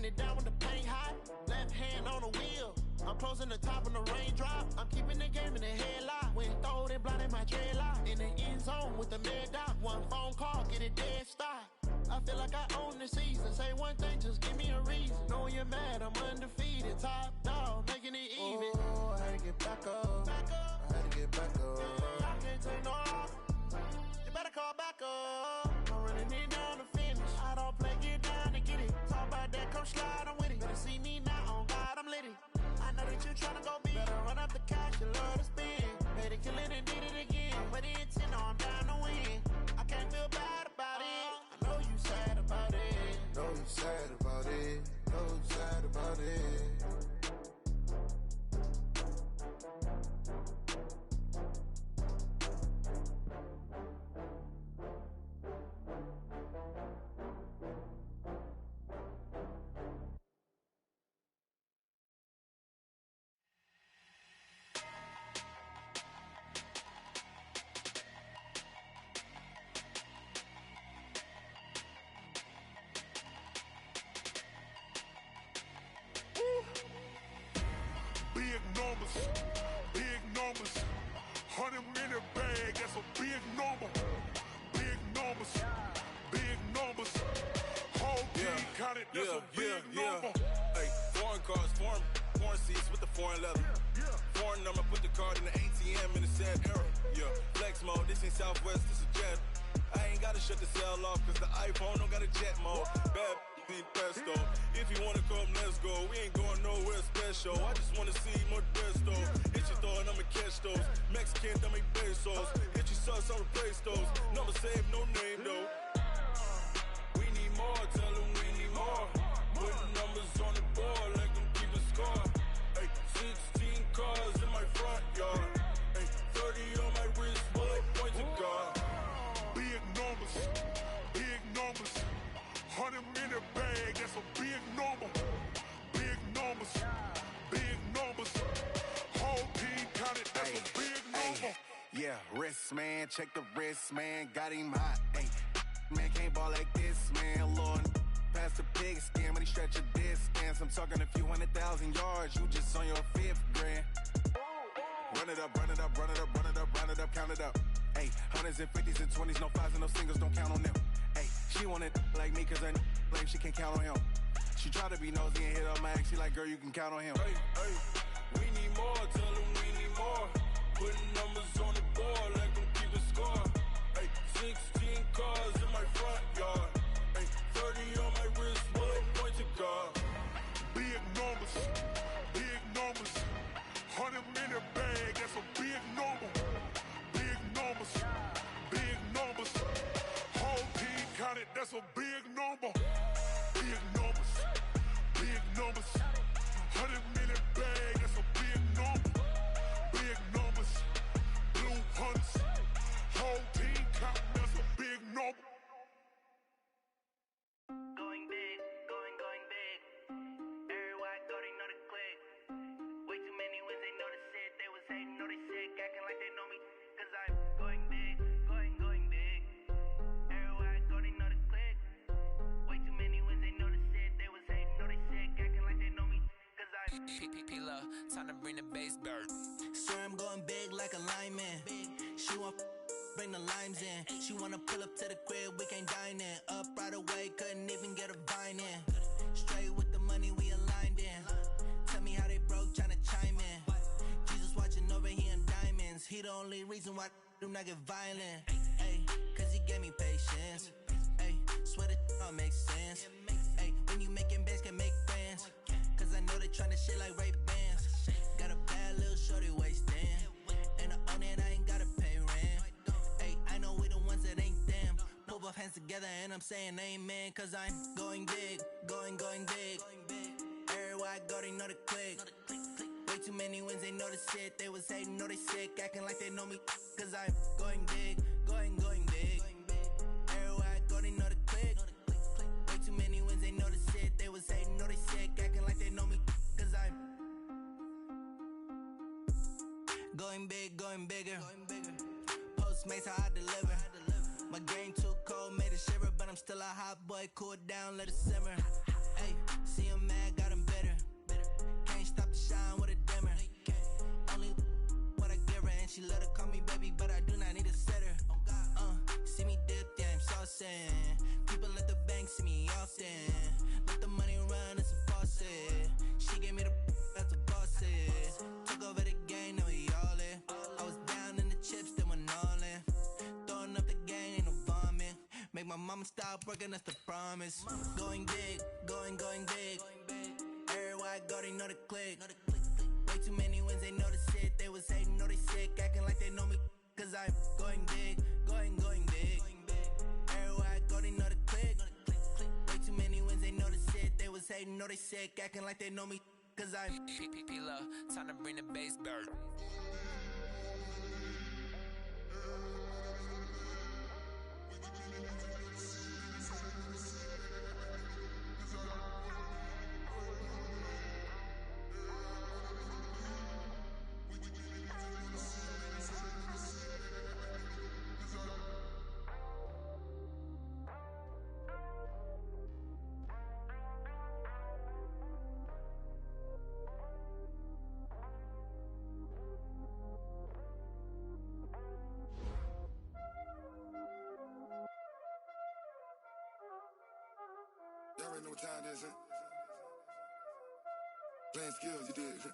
it down when the paint hot. Left hand on the wheel. I'm closing the top when the raindrop. I'm keeping the game in the headlock. When throwed and blinded my dreadlock. In the end zone with the mad dot. One phone call, get it dead stop. I feel like I own the season. Say one thing, just give me a reason. Knowing you're mad, I'm undefeated. Top dog, making it even. Oh, I had to get back up. I had to get back up. I can't take no off. You better call back up. I'm running it down to finish. I don't play, get down to get it. Talk about that, come slide, I'm with it. Better see me now, on God, I'm litty. I know that you tryna go big. Better run up the cash, you love to spend. Made it, kill it, and did it again. But the intent, no, I'm down to win. I can't feel bad about it. I know you sad about it. Know you sad about it. Know you sad about it. Big numbers, 100-minute bag, that's a big number. Big numbers, whole team counted, that's a big number. Hey, foreign cars, foreign seats with the foreign leather. Foreign number, put the card in the ATM in the sad era. Yeah, flex mode, this ain't Southwest, this is Jet. I ain't gotta shut the cell off, cause the iPhone don't got a jet mode. Bad pesto. If you wanna come, let's go. We ain't going nowhere special. I just wanna see more Desto. Hit your throw and I'ma catch those. Mexican, dame pesos. Hit your sus, I'll replace those. Number save, no name though. We need more, tell them we need more. Putting numbers on the board, let them keep a score. Hey, 16 cars in my front yard. Hey, 30 on my wrist, bullet point to God. Big numbers, 100-minute bag, that's a big number. Big numbers, whole team counted, that's a big number. Yeah, wrist man, check the wrist man, got him hot. Ay, man can't ball like this, man. Lord, past the pig skin when he stretch a distance. I'm talking a few 100,000 yards, you just on your 5th grand. Run it up, count it up. Ay, hundreds and 50s and 20s, no 5s and no singles, don't count on them. Ay, she want it like me, cause her blame, she can't count on him. She try to be nosy and hit up my ex, she like, girl, you can count on him. Hey, we need more, tell them we need more. Putting numbers on the board, let them keep a score. Hey, 16 cars in my front yard. Hey, 30 on my wrist, bullet point to God. Big numbers, 100-minute bag, that's a big number. Big numbers, whole team counted, that's a big number. Big numbers, 100-minute bag, that's a big number. Big numbers, blue hunts, whole team counting, that's a big number. Going big, going big. Everywhere I go, they know the click. Way too many wins, they know the shit. They was hating, know they sick, acting like they know me. Cause I'm going big, going big. Everywhere I go, they know the click. Way too many wins, they know the shit. They was hating, know they sick, acting like they know me. Cause I'm P-P-P-Love, time to bring the bass bird. swear I'm going big like a lineman. She want bring the limes in. She wanna pull up to the crib, we can't dine in. Up right away, couldn't even get a vine in. Straight with the money, we aligned in. Tell me how they broke, tryna chime in. Jesus watching over here in diamonds. He the only reason why I do not get violent. Ay, cause he gave me patience. Ay, swear that all makes sense. Ay, when you making bands, can make friends. Cause I know they tryna shit like Ray-Bans. Got a bad little shorty wasting. And I own it, I ain't gotta pay rent. Ay, I know we the ones that ain't them. Pull both hands together and I'm saying amen. Cause I'm going big, going big. Everywhere I go, they know the click. Way too many wins, they know the shit. They was hating, know they sick, acting like they know me. Cause I'm going big, going big. Everywhere I go, they know the click. Way too many wins, they know the shit. They was hating, know they sick, acting like they know me. Cause I'm going big, going bigger. Postmates, how I deliver. My game too cold, made it shiver, but I'm still a hot boy. Cool it down, let it simmer. Hey, see him She love to call me baby, but I do not need a setter. See me dip, yeah, I'm saucing. People at the bank see me often. Let the money run, it's a faucet. She gave me the that's a bossy. Took over the game, now we all in. I was down in the chips, then went all in. Throwing up the gang, ain't no vomit. Make my mama stop working, that's the promise. Going big, going big. Everywhere I go, they know the click. Way too many wins, they know the shit. They was hating, know they sick, acting like they know me. Cause I'm going big, going big. Everywhere I go, they know the click. Way too many wins, they know the shit. They was hating, know they sick, acting like they know me. Cause I'm P-P-P-Love, time to bring the bass bird. Y'all already know what time it is, huh? Playing skills, you did, huh?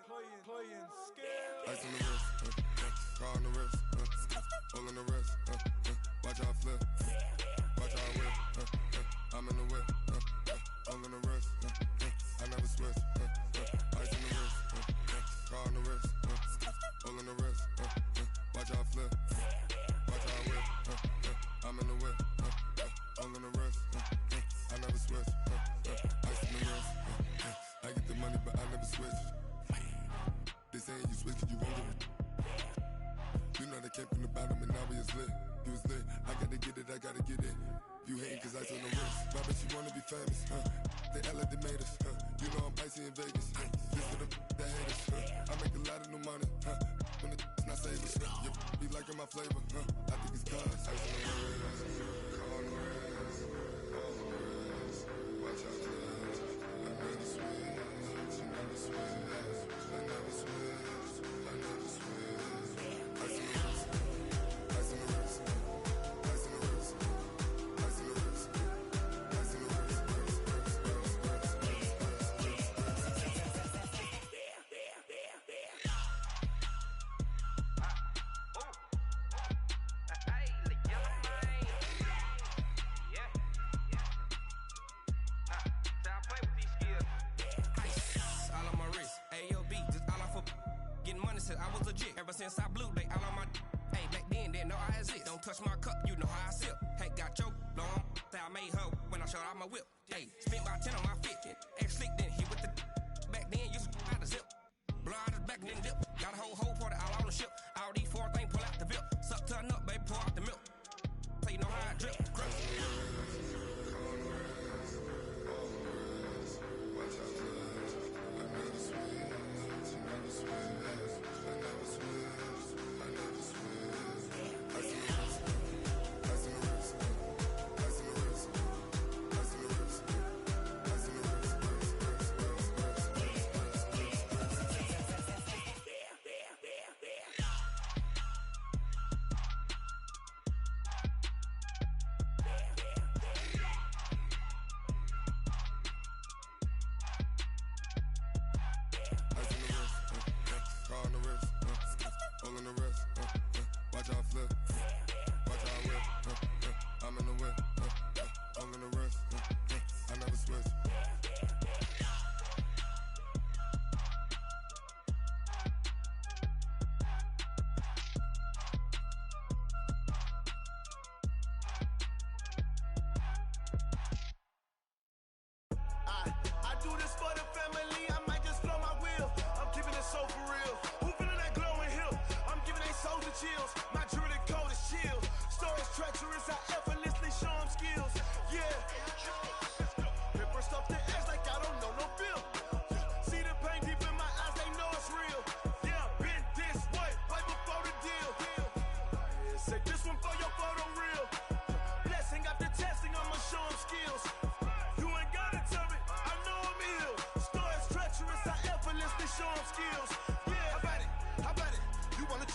Playing skills. Ice on the wrist, car on the wrist, hole in the wrist, watch how I flip, watch how I whip, I'm in the whip, hole in the wrist, I never switch, ice on the wrist, car on the wrist, hole in the wrist, watch how I flip, watch how I whip, I'm in the whip, hole in the wrist, I never switch, ice on the wrist, I get the money but I never switch. They saying you switch 'cause you won't get it. You know they came from the bottom and now we is lit. You was lit, I gotta get it, I gotta get it. You hating 'cause ice on the wrist. My bitch, you wanna be famous, They Ella, they made us, You know I'm icy in Vegas, This for the that hate us, I make a lot of new money, When the not savers, You be liking my flavor, I think it's cause ice on the wrist, on the wrist, on the wrist. Watch out, cuz I never switch, you never switch. I never switch, I never switch. Ice on the wrist, ice on the wrist, ice on the wrist, ice on the wrist, ice on the wrist, I was legit ever since I blew they all on my hey back then didn't know I exist. Don't touch my cup, you know how I sip. Hey, got your long say I made her when I showed out my whip. Hey, spent about 10 on my fit. Ex slick then hit with the back then used to out the zip. Blow out his back then dip. Got a whole party all on the ship. All these four things pull out the VIP. Suck turn up, baby, pour out the milk. So you know how I drip. Crush. My jewelry coat is chill. Stories treacherous, I effortlessly show them skills. Yeah,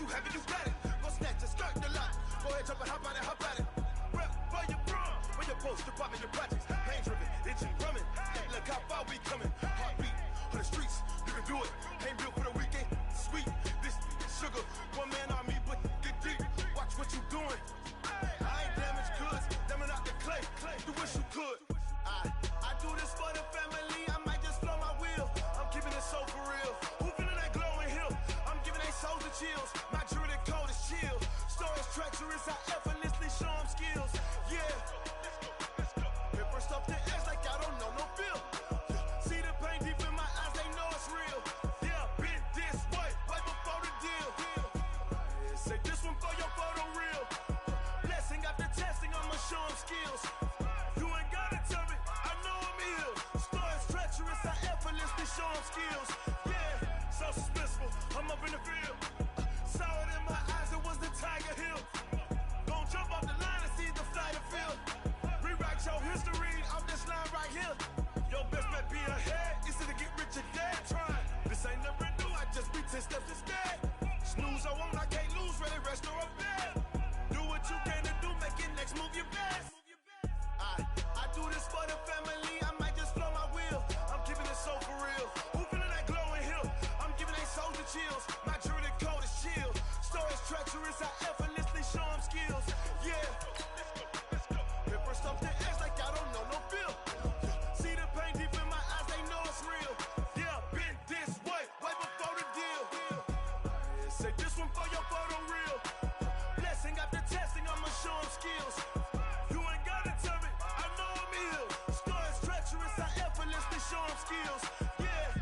you have it, you got it. Go snatch it, skirt the lot. Go ahead, jump it, hop at it. Rep for your bra, for your post, your pop, and your projects. Pain driven, itching, drumming. Hey, look how far we coming. Heartbeat on the streets, you can do it. Ain't built for the weekend, sweet. This sugar, one man army, but get deep. Watch what you doing. I ain't damaged goods, damn out the clay. You wish you could. I do this for the family. I might just blow my wheel. I'm keeping it so for real. Who feeling that glowing hill? I'm giving they souls the chills. My jewelry the cold is chill. Stories treacherous, I effortlessly show them skills. Yeah. Paper stuff the edge like I don't know no feel. See the pain deep in my eyes, they know it's real. Yeah, been this way, right before the deal. Say this one for your photo reel. Blessing after testing, I'ma show them skills. You ain't gotta tell me, I know I'm ill. Stories treacherous, I effortlessly show them skills. Yeah, so suspenseful, I'm up in the field. Saw it in my eyes, it was the Tiger Hill. Gon' jump off the line and see the flight of field. Rewrite your history off this line right here. Your best bet be ahead, easy to get rich or dead. Trying, this ain't never new, I just be 10 steps instead. Snooze I won't, I can't lose, ready, rest or a bed. Do what you can to do, make it next move your best. I do this for the family, I might just blow my wheel. I'm keeping it so for real. Who feeling that glowing hill? I'm giving they souls the chills. My jewelry cold is chill. Stories treacherous, I effortlessly show them skills. Yeah. Paper stuff the edge like I don't know no feel. See the pain deep in my eyes, they know it's real. Yeah, been this way, way before the deal. Say this one for your photo reel. Blessing after testing, I'ma show them skills. You ain't gotta tell me, I know I'm ill. Stories treacherous, I effortlessly show them skills. Yeah.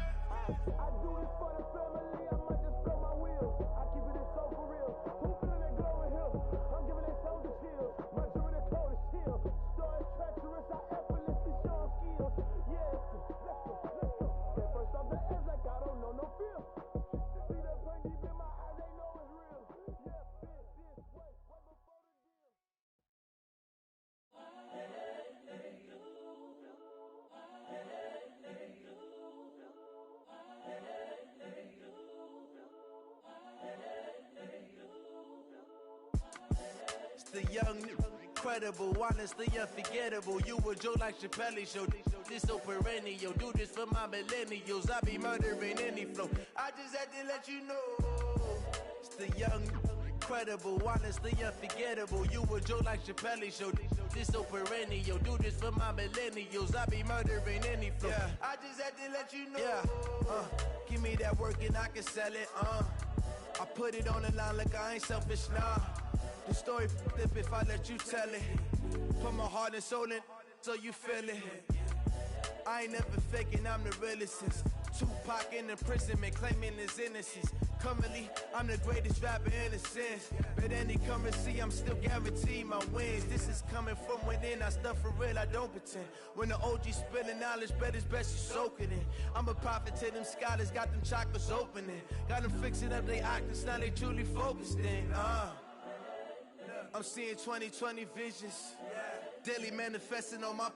I do this for the family, I might just blow my wheel. I keep it so for real. Who feeling that glowing hill? I'm giving they souls the chills. My jewelry the cold is chill. Stories treacherous, I effortlessly show them skills. Yeah, let's go. Get first off the edge like I don't know no feel. See that pain deep in my eyes, they know it's real. Yeah, been this way, right before the deal. It's the young, incredible, honestly unforgettable. You a joke like Chappelle Show. This so perennial. Do this for my millennials. I be murdering any flow. I just had to let you know. It's the young, incredible, honestly unforgettable. You a joke like Chappelle Show. This so perennial. Do this for my millennials. I be murdering any flow. Yeah. I just had to let you know. Yeah. Give me that work and I can sell it. I put it on the line like I ain't selfish, nah. The story flip if I let you tell it. Put my heart and soul in so you feel it. I ain't never faking, I'm the realest since Tupac in imprisonment, claiming his innocence. Currently, I'm the greatest rapper in a sense. But any currency, I'm still guaranteed my wins. This is coming from within, I stuff for real, I don't pretend. When the OG spilling knowledge, bet it's best you soak it in. I'm a prophet to them scholars, got them chakras opening. Got them fixing up they octaves, now they truly focused in. I'm seeing 2020 visions, daily manifesting on my.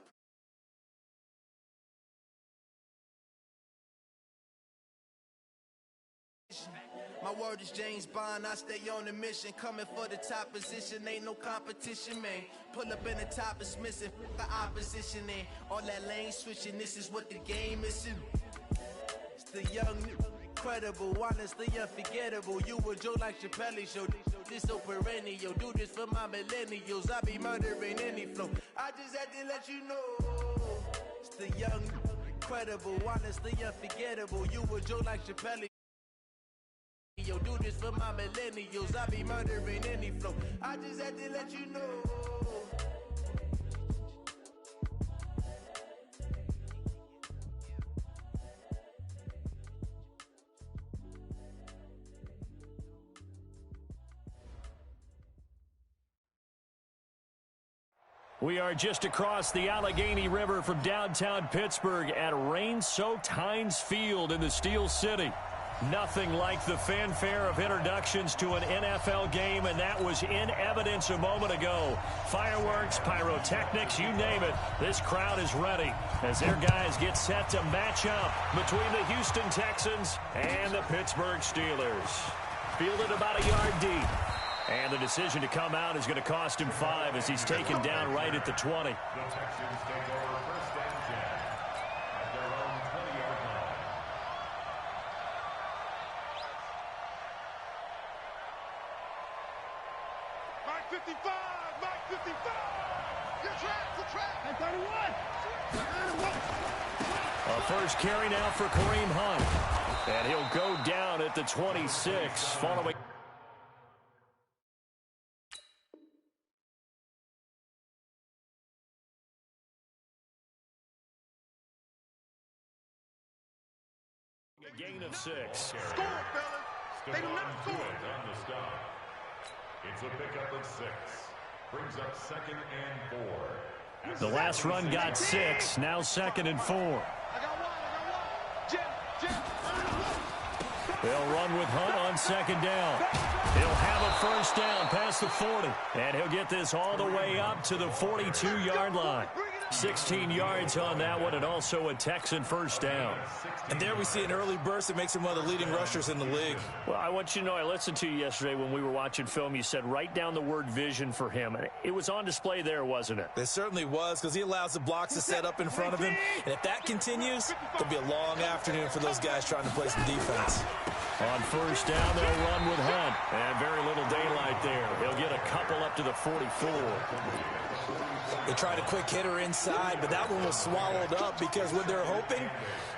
My word is James Bond, I stay on a mission. Coming for the top position, ain't no competition, man. Pull up in the top is missing, the opposition ain't. All that lane switching, this is what the game is. It's the young, incredible, honestly unforgettable. You a joke like Chappelle Show. This so perennial. Do this for my millennials. I be murdering any flow. I just had to let you know. It's the young, incredible, honestly unforgettable. You a joke like Chappelle. Yo, do this for my millennials. I be murdering any flow. I just had to let you know. We are just across the Allegheny River from downtown Pittsburgh at rain-soaked Heinz Field in the Steel City. Nothing like the fanfare of introductions to an NFL game, and that was in evidence a moment ago. Fireworks, pyrotechnics, you name it. This crowd is ready as their guys get set to match up between the Houston Texans and the Pittsburgh Steelers. fielded about a yard deep. And the decision to come out is going to cost him 5 as he's taken down right at the 20. The Texans take over first and 10 at their own 20-yard line. Mike 55! Mike 55! You're trapped! You're trapped! And 31! A first carry now for Kareem Hunt. And he'll go down at the 26 following. A gain of 6. Score, fellas! They do not score! On the stop. It's a pickup of 6. Brings up 2nd and 4. The last run got 6. Now 2nd and 4. They'll run with Hunt on 2nd down. He'll have a first down past the 40. And he'll get this all the way up to the 42-yard line. 16 yards on that one, and also a Texan first down. And there we see an early burst that makes him one of the leading rushers in the league. Well, I want you to know, I listened to you yesterday when we were watching film. You said write down the word vision for him. It was on display there, wasn't it? It certainly was, because he allows the blocks to set up in front of him. And if that continues, there'll be a long afternoon for those guys trying to play some defense. On first down, they'll run with Hunt. And very little daylight there. He'll get a couple up to the 44. They tried a quick hitter inside, but that one was swallowed up because when they're hoping,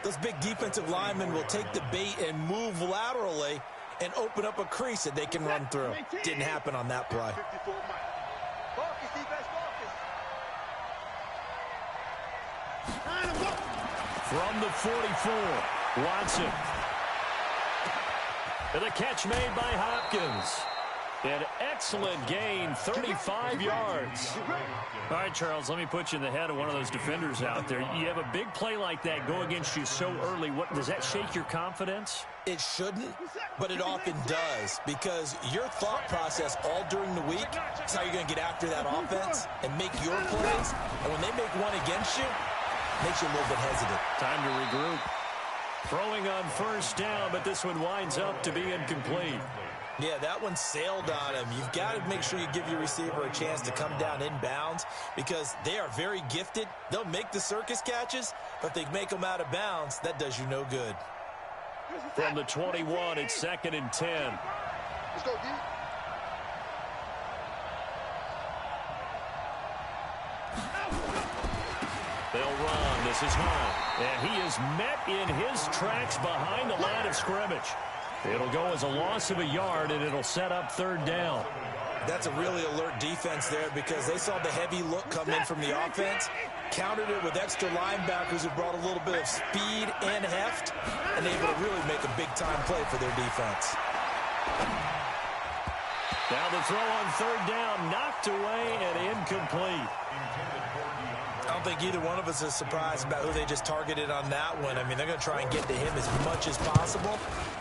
those big defensive linemen will take the bait and move laterally and open up a crease that they can run through. Didn't happen on that play. From the 44, Watson. And the catch made by Hopkins. An excellent gain, 35 yards. All right, Charles, let me put you in the head of one of those defenders out there. You have a big play like that go against you so early. What does that shake your confidence? It shouldn't, but it often does, because your thought process all during the week is how you're going to get after that offense and make your plays. And when they make one against you, it makes you a little bit hesitant. Time to regroup. Throwing on first down, but this one winds up to be incomplete. Yeah, that one sailed on him. You've got to make sure you give your receiver a chance to come down inbounds because they are very gifted. They'll make the circus catches, but if they make them out of bounds, that does you no good. From the 21, it's 2nd and 10. Let's go, D. They'll run. This is Hunt. And he is met in his tracks behind the line of scrimmage. It'll go as a loss of a yard, and it'll set up 3rd down. That's a really alert defense there because they saw the heavy look come in from the offense, countered it with extra linebackers who brought a little bit of speed and heft, and able to really make a big-time play for their defense. Now the throw on 3rd down, knocked away and incomplete. I don't think either one of us is surprised about who they just targeted on that one. I mean, they're going to try and get to him as much as possible.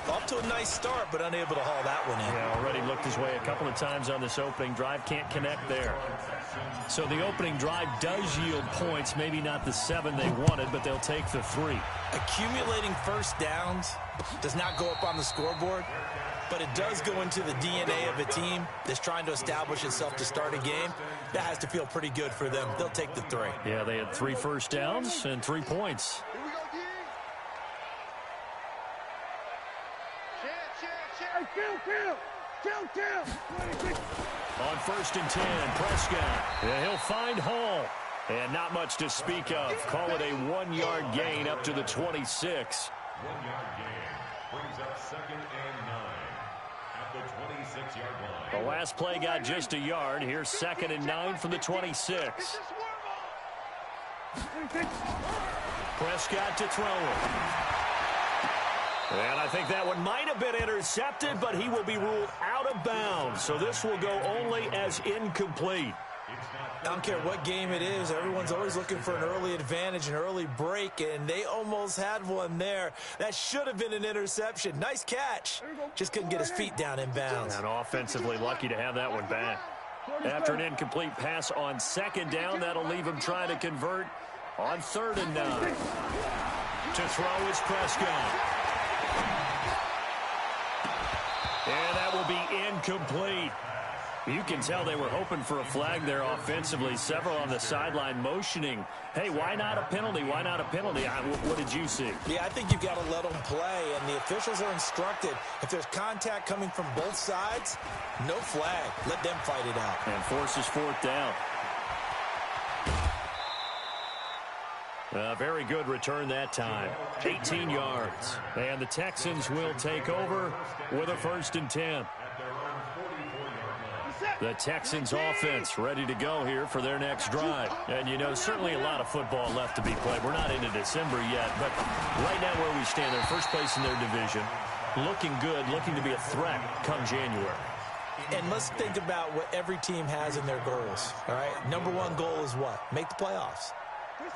Off to a nice start, but unable to haul that one in. Yeah, already looked his way a couple of times on this opening drive. Can't connect there. So the opening drive does yield points. Maybe not the 7 they wanted, but they'll take the 3. Accumulating first downs does not go up on the scoreboard, but it does go into the DNA of a team that's trying to establish itself to start a game. That has to feel pretty good for them. They'll take the 3. Yeah, they had 3 first downs and 3 points. Here we go, D. Chill. On 1st and 10, Prescott. Yeah, he'll find Hall. And not much to speak of. Call it a 1-yard gain up to the 26. 1-yard gain brings up 2nd and 9 at the 26-yard line. The last play got just a yard. Here's 2nd and 9 from the 26. Prescott to throw it. And I think that one might have been intercepted, but he will be ruled out of bounds. So this will go only as incomplete. I don't care what game it is. Everyone's always looking for an early advantage, an early break, and they almost had one there. That should have been an interception. Nice catch. Just couldn't get his feet down in bounds. And offensively lucky to have that one back. After an incomplete pass on 2nd down, that'll leave him trying to convert on 3rd and 9. To throw is Prescott. And that incomplete. You can tell they were hoping for a flag there offensively. Several on the sideline motioning, hey, why not a penalty? Why not a penalty? What did you see? Yeah, I think you've got to let them play, and the officials are instructed, if there's contact coming from both sides, no flag. Let them fight it out. And forces fourth down. A very good return that time. 18 yards. And the Texans will take over with a 1st and 10. The Texans offense ready to go here for their next drive. And, you know, certainly a lot of football left to be played. We're not into December yet, but right now where we stand, they're first place in their division. Looking good, looking to be a threat come January. And let's think about what every team has in their goals, all right? Number 1 goal is what? Make the playoffs.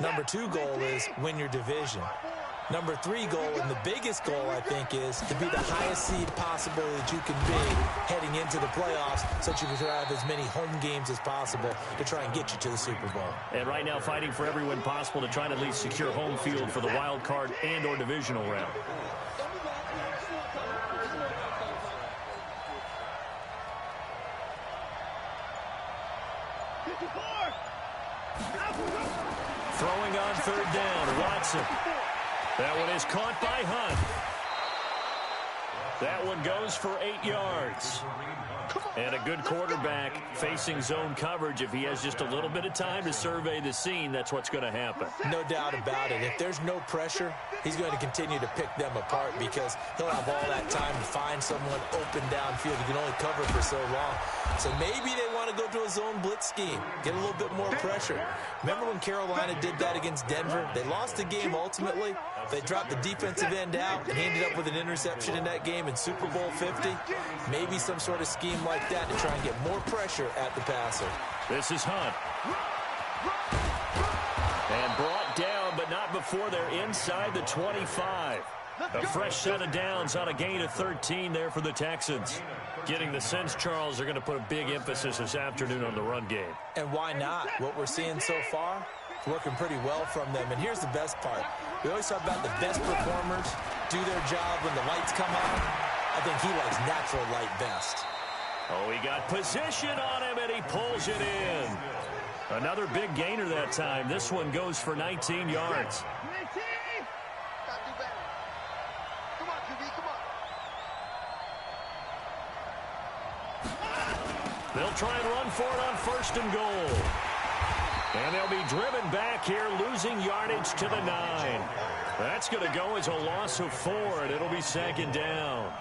Number 2 goal is win your division. Number 3 goal, and the biggest goal, I think, is to be the highest seed possible that you can be heading into the playoffs so that you can have as many home games as possible to try and get you to the Super Bowl. And right now fighting for every win possible to try and at least secure home field for the wild card and or divisional round. Throwing on 3rd down, Watson. That one is caught by Hunt. That one goes for 8 yards. And a good quarterback facing zone coverage. If he has just a little bit of time to survey the scene, that's what's going to happen. No doubt about it. If there's no pressure, he's going to continue to pick them apart because he'll have all that time to find someone open downfield. He can only cover for so long. So maybe they want to go to a zone blitz scheme, get a little bit more pressure. Remember when Carolina did that against Denver? They lost the game ultimately. They dropped the defensive end out and ended up with an interception in that game in Super Bowl 50. Maybe some sort of scheme like that to try and get more pressure at the passer. This is Hunt. And brought down, but not before they're inside the 25. A fresh set of downs on a gain of 13 there for the Texans. Getting the sense, Charles, they're going to put a big emphasis this afternoon on the run game. And why not? What we're seeing so far, working pretty well from them. And here's the best part. We always talk about the best performers do their job when the lights come on. I think he likes natural light best. Oh, he got position on him, and he pulls it in. Another big gainer that time. This one goes for 19 yards. They'll try and run for it on 1st and goal. And they'll be driven back here, losing yardage to the 9. That's going to go as a loss of 4, and it'll be 2nd down.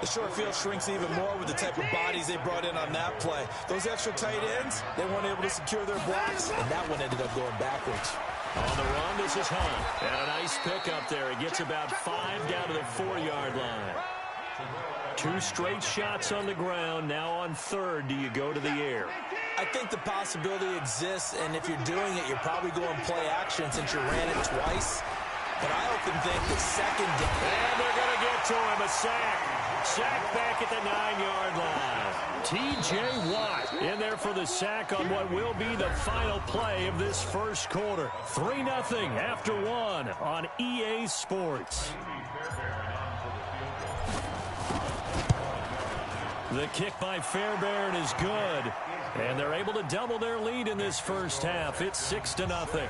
The short field shrinks even more with the type of bodies they brought in on that play. Those extra tight ends, they weren't able to secure their blocks, and that one ended up going backwards. On the run, this is Hunt. And a nice pickup there. He gets about 5 down to the 4-yard line. 2 straight shots on the ground. Now on 3rd, do you go to the air? I think the possibility exists, and if you're doing it, you're probably going play action since you ran it twice. But I often think the 2nd down. And they're going to get to him. A sack. Sack back at the 9-yard line. T.J. Watt in there for the sack on what will be the final play of this first quarter. 3-0 after 1 on EA Sports. The kick by Fairbairn is good. And they're able to double their lead in this first half. It's 6-0.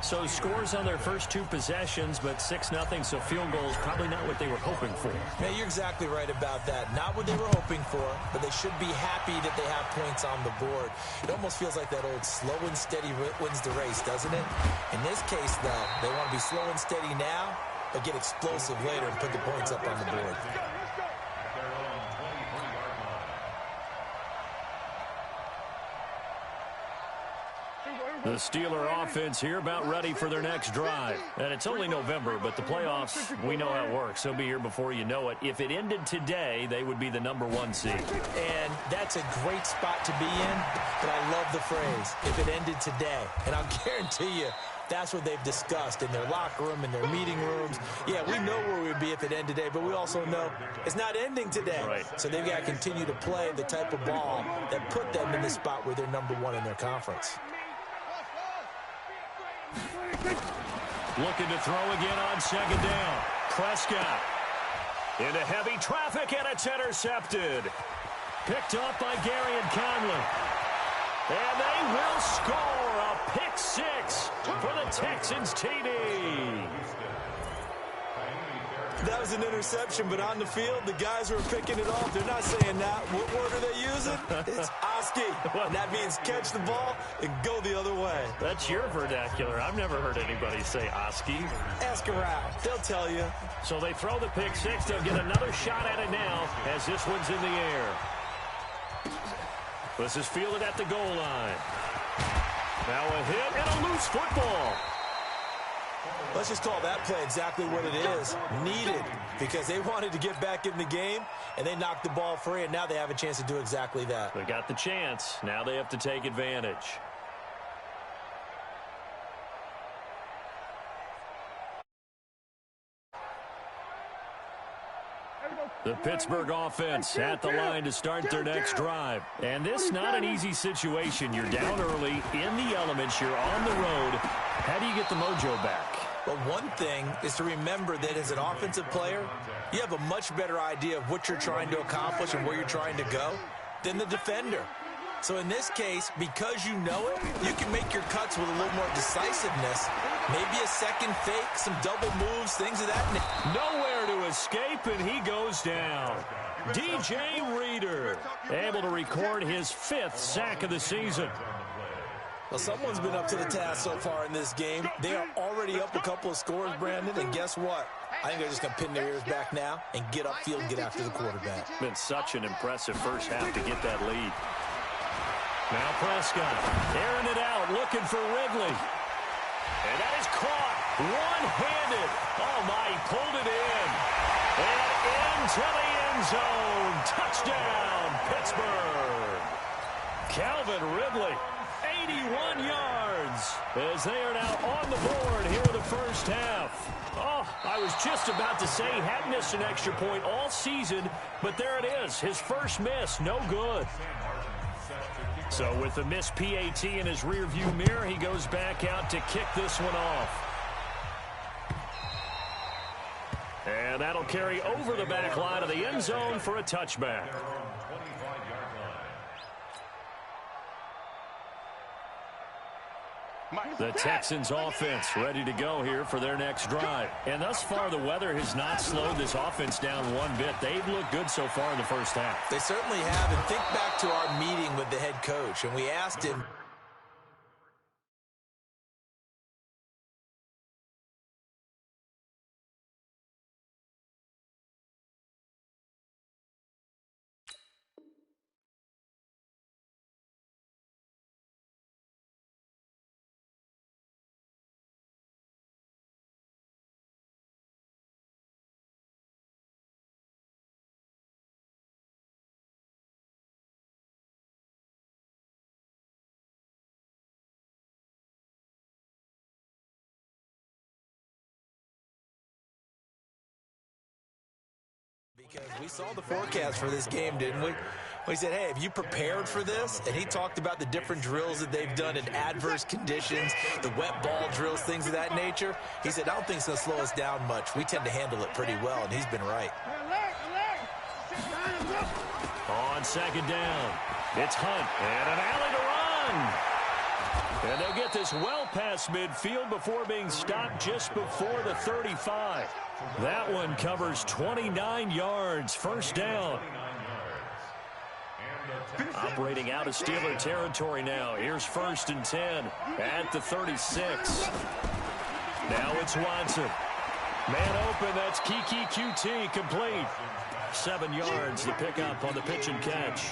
So scores on their first 2 possessions, but 6-0, so field goals probably not what they were hoping for. Man, you're exactly right about that. Not what they were hoping for, but they should be happy that they have points on the board. It almost feels like that old slow and steady wins the race, doesn't it? In this case, though, they want to be slow and steady now, but get explosive later and put the points up on the board. The Steeler offense here about ready for their next drive. And it's only November, but the playoffs, we know how it works. They'll be here before you know it. If it ended today, they would be the number 1 seed. And that's a great spot to be in, but I love the phrase, if it ended today. And I'll guarantee you, that's what they've discussed in their locker room, in their meeting rooms. Yeah, we know where we'd be if it ended today, but we also know it's not ending today. Right. So they've got to continue to play the type of ball that put them in the spot where they're number 1 in their conference. Looking to throw again on 2nd down. Prescott into heavy traffic, and it's intercepted. Picked up by Gary and Conley. And they will score a pick six for the Texans TD. That was an interception, but on the field, the guys who are picking it off, they're not saying that. What word are they using? It's Oski. And that means catch the ball and go the other way. That's your vernacular. I've never heard anybody say Oski. Ask around. They'll tell you. So they throw the pick six. They'll get another shot at it now as this one's in the air. This is fielded at the goal line. Now a hit and a loose football. Let's just call that play exactly what it is. Needed, because they wanted to get back in the game, and they knocked the ball free, and now they have a chance to do exactly that. They got the chance. Now they have to take advantage. The Pittsburgh offense at the line to start their next drive. And this is not an easy situation. You're down early, in the elements, you're on the road. How do you get the mojo back? But one thing is to remember that as an offensive player, you have a much better idea of what you're trying to accomplish and where you're trying to go than the defender. So in this case, because you know it, you can make your cuts with a little more decisiveness. Maybe a second fake, some double moves, things of that nature. Nowhere to escape, and he goes down. DJ Reader able to record his 5th sack of the season. Well, someone's been up to the task so far in this game. They are already up a couple of scores, Brandon, and guess what? I think they're just going to pin their ears back now and get upfield and get after the quarterback. Been such an impressive first half to get that lead. Now Prescott airing it out, looking for Ridley. And that is caught one-handed. Oh, my, he pulled it in. And into the end zone. Touchdown, Pittsburgh. Calvin Ridley. 81 yards as they are now on the board here in the first half. Oh, I was just about to say he hadn't missed an extra point all season, but there it is. His first miss, no good. So with the missed PAT in his rearview mirror, he goes back out to kick this one off. And that'll carry over the back line of the end zone for a touchback. The Texans offense ready to go here for their next drive. And thus far, the weather has not slowed this offense down one bit. They've looked good so far in the first half. They certainly have. And think back to our meeting with the head coach, and we asked him, because we saw the forecast for this game, didn't we? We said, hey, have you prepared for this? And he talked about the different drills that they've done in adverse conditions, the wet ball drills, things of that nature. He said, I don't think it's going to slow us down much. We tend to handle it pretty well, and he's been right. On second down, it's Hunt, and an alley to run. And they'll get this well past midfield before being stopped just before the 35. That one covers 29 yards, first down. Operating out of Steeler territory now. Here's 1st and 10 at the 36. Now it's Watson. Man open, that's Kiki QT, complete. 7 yards, the pickup on the pitch and catch.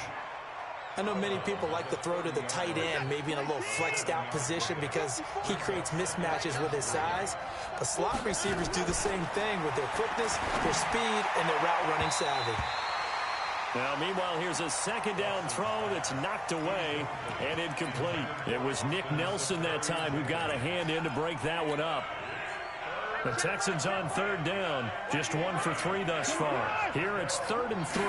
I know many people like to throw to the tight end, maybe in a little flexed out position because he creates mismatches with his size. But slot receivers do the same thing with their quickness, their speed, and their route running savvy. Now, meanwhile, here's a second down throw that's knocked away and incomplete. It was Nick Nelson that time who got a hand in to break that one up. The Texans on 3rd down, just 1 for 3 thus far. Here it's 3rd and 3.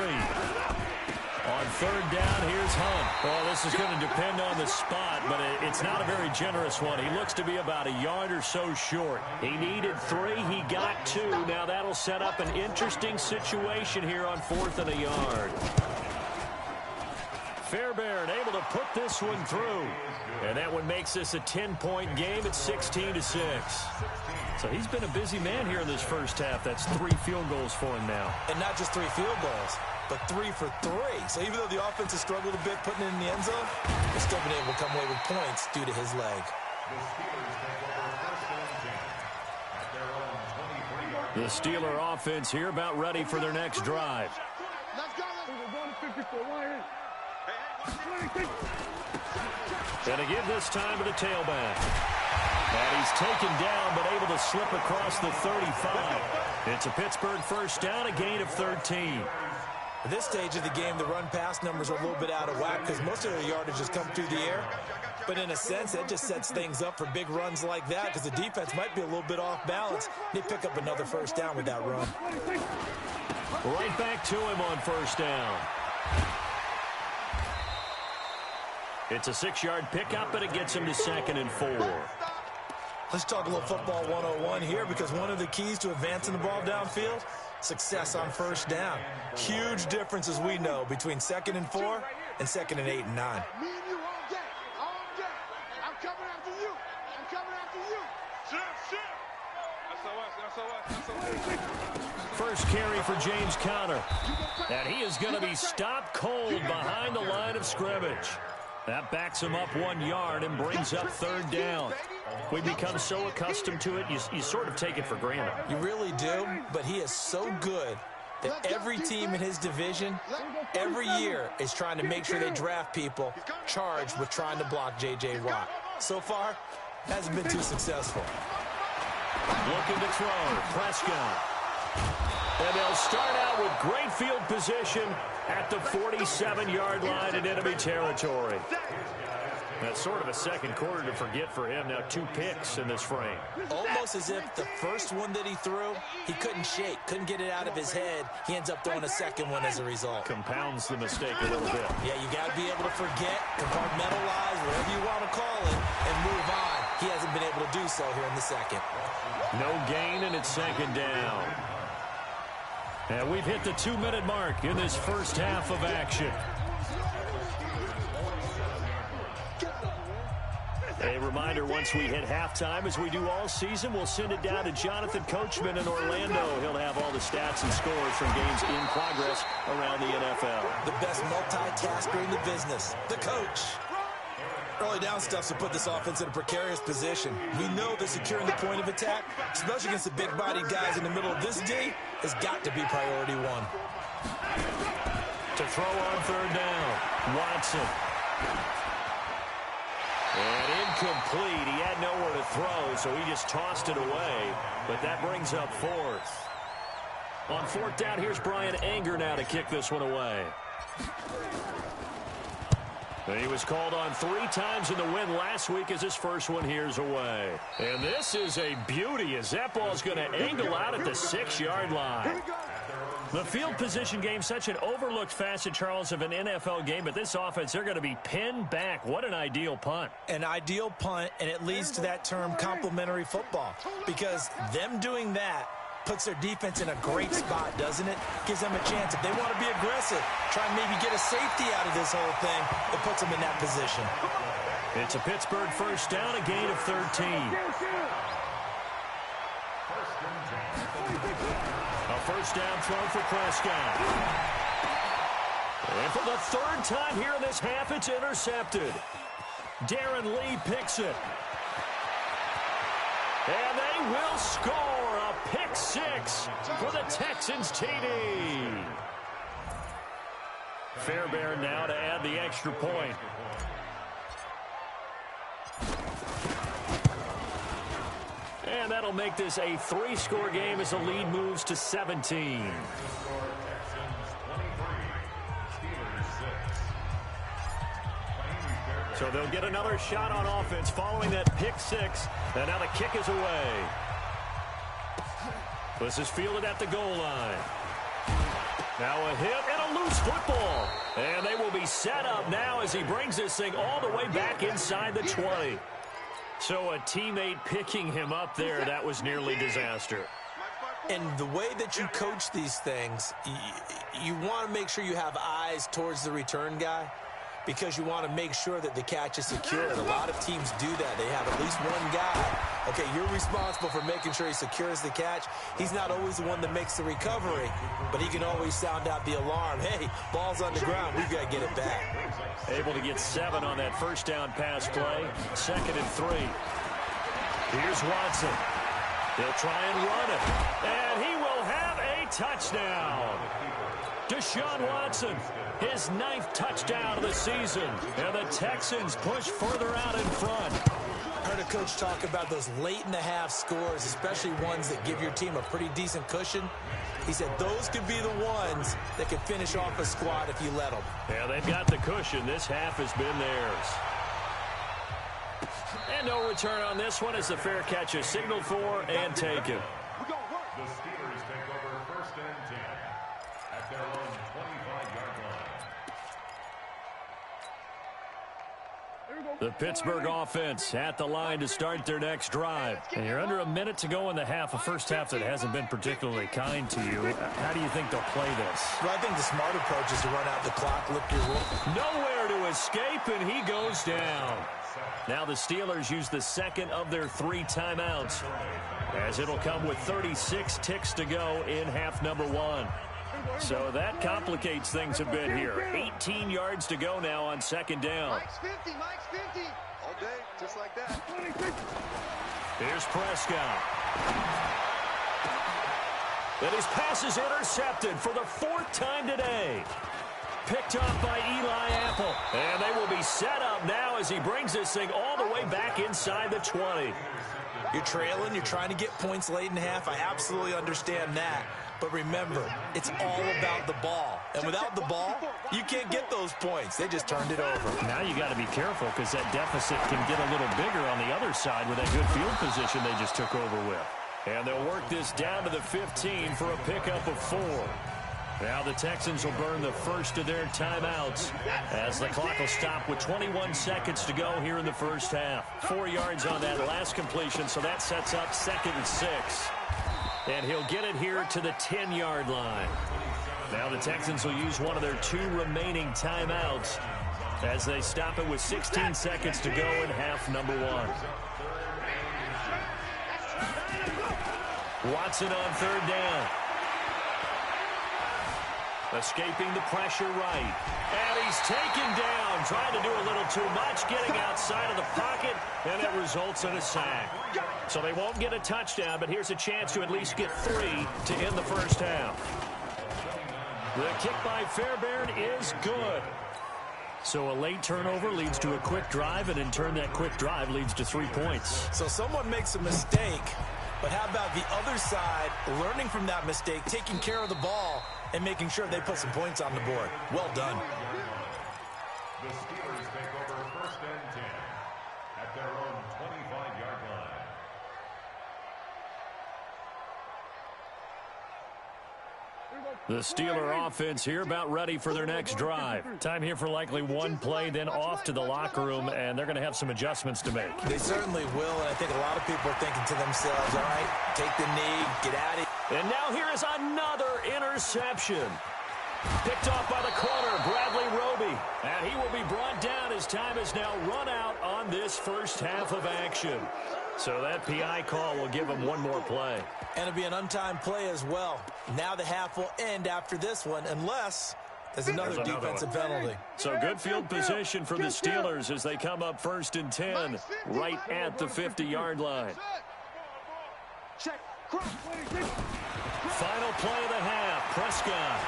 On 3rd down, here's Hunt. Well, this is going to depend on the spot, but it's not a very generous one. He looks to be about a yard or so short. He needed 3. He got 2. Now that'll set up an interesting situation here on 4th and a yard. Fairbairn able to put this one through. And that one makes this a 10-point game at 16-6. So he's been a busy man here in this first half. That's 3 field goals for him now. And not just 3 field goals, but 3 for 3. So even though the offense has struggled a bit putting it in the end zone, they've still been able to come away with points due to his leg. The Steeler offense here about ready for their next drive. Let's go. We're going to 54. Gonna give this time to the tailback. And he's taken down, but able to slip across the 35. It's a Pittsburgh first down, a gain of 13. At this stage of the game, the run-pass numbers are a little bit out of whack because most of their yardage has come through the air. But in a sense, that just sets things up for big runs like that because the defense might be a little bit off balance. They pick up another first down with that run. Right back to him on first down. It's a 6-yard pickup, and it gets him to 2nd and 4. Let's talk a little football 101 here because one of the keys to advancing the ball downfield, success on first down. Huge difference, as we know, between 2nd and 4 and 2nd and 8 and 9. Me and you all day. All day. I'm coming after you. I'm coming after you. First carry for James Conner. And he is going to be stopped cold behind the line of scrimmage. That backs him up 1 yard and brings up 3rd down. We become so accustomed to it, you sort of take it for granted. You really do, but he is so good that every team in his division, every year, is trying to make sure they draft people charged with trying to block J.J. Watt. So far, hasn't been too successful. Looking to throw, Prescott. And they'll start out with great field position at the 47-yard line in enemy territory. That's sort of a second quarter to forget for him. Now 2 picks in this frame. Almost as if the first one that he threw, he couldn't shake, couldn't get it out of his head. He ends up throwing a second one as a result. Compounds the mistake a little bit. Yeah, you got to be able to forget, compartmentalize, whatever you want to call it, and move on. He hasn't been able to do so here in the second. No gain, and it's 2nd down. And we've hit the 2-minute mark in this first half of action. A reminder, once we hit halftime, as we do all season, we'll send it down to Jonathan Coachman in Orlando. He'll have all the stats and scores from games in progress around the NFL. The best multitasker in the business, the coach. Early down stuff to put this offense in a precarious position. We know that securing the point of attack, especially against the big-bodied guys in the middle of this D, has got to be priority 1. To throw on 3rd down, Watson. And incomplete. He had nowhere to throw, so he just tossed it away. But that brings up 4th. On 4th down, here's Brian Anger now to kick this one away. He was called on 3 times in the win last week as his first one here's away. And this is a beauty as that ball's going to angle out at the 6-yard line. The field position game, such an overlooked facet, Charles, of an NFL game, but this offense, they're going to be pinned back. What an ideal punt. An ideal punt, and it leads to that term complementary football, because them doing that puts their defense in a great spot, doesn't it? Gives them a chance. If they want to be aggressive, try and maybe get a safety out of this whole thing, it puts them in that position. It's a Pittsburgh first down, a gain of 13. A first down throw for Prescott. And for the 3rd time here in this half, it's intercepted. Darren Lee picks it. And they will score a pick 6 for the Texans TD. Fairbairn now to add the extra point. And that'll make this a 3-score game as the lead moves to 17. So they'll get another shot on offense following that pick 6. And now the kick is away. This is fielded at the goal line. Now a hit and a loose football. And they will be set up now as he brings this thing all the way back inside the 20. So a teammate picking him up there, that was nearly disaster. And the way that you coach these things, you want to make sure you have eyes towards the return guy. because you want to make sure that the catch is secure. And a lot of teams do that. They have at least one guy. Okay, you're responsible for making sure he secures the catch. He's not always the one that makes the recovery, but he can always sound out the alarm. Hey, ball's on the ground. We've got to get it back. Able to get 7 on that first down pass play. 2nd and 3. Here's Watson. He'll try and run it. And he will have a touchdown. Deshaun Watson, his 9th touchdown of the season. And the Texans push further out in front. I heard a coach talk about those late-in-the-half scores, especially ones that give your team a pretty decent cushion. He said those could be the ones that could finish off a squad if you let them. Yeah, they've got the cushion. This half has been theirs. And no return on this one as the fair catch is signaled for and taken. The Steelers take over 1st and 10 at their own 25-yard line. The Pittsburgh offense at the line to start their next drive. And you're under a minute to go in the half, a first half that hasn't been particularly kind to you. How do you think they'll play this? Well, I think the smart approach is to run out the clock, lick your roll. Nowhere to escape, and he goes down. Now the Steelers use the 2nd of their 3 timeouts, as it'll come with 36 ticks to go in half number 1. So that complicates things a bit here. 18 yards to go now on 2nd down. Mike's 50, Mike's 50. All day, just like that. Here's Prescott. And his pass is intercepted for the 4th time today. Picked off by Eli Apple. And they will be set up now as he brings this thing all the way back inside the 20. You're trailing. You're trying to get points late in half. I absolutely understand that. But remember, it's all about the ball. And without the ball, you can't get those points. They just turned it over. Now you got to be careful because that deficit can get a little bigger on the other side with that good field position they just took over with. And they'll work this down to the 15 for a pickup of 4. Now the Texans will burn the first of their timeouts as the clock will stop with 21 seconds to go here in the first half. 4 yards on that last completion, so that sets up 2nd and 6. And he'll get it here to the 10-yard line. Now the Texans will use one of their 2 remaining timeouts as they stop it with 16 seconds to go in half number 1. Watson on 3rd down. Escaping the pressure right. And he's taken down, trying to do a little too much, getting outside of the pocket, and it results in a sack. So they won't get a touchdown, but here's a chance to at least get 3 to end the first half. The kick by Fairbairn is good. So a late turnover leads to a quick drive, and in turn that quick drive leads to 3 points. So someone makes a mistake, but how about the other side learning from that mistake, taking care of the ball, and making sure they put some points on the board? Well done. The Steelers take over 1st and 10 at their own 25-yard line. The Steeler offense here about ready for their next drive. Time here for likely one play, then off to the locker room, and they're going to have some adjustments to make. They certainly will, and I think a lot of people are thinking to themselves, all right, take the knee, get out of here. And now here is another interception. Picked off by the corner, Bradley Roby. And he will be brought down as time is now run out on this first half of action. So that PI call will give him one more play. And it'll be an untimed play as well. Now the half will end after this one, unless there's another defensive penalty. So good field position for the Steelers as they come up 1st and 10 right at the 50-yard line. Final play of the half. Prescott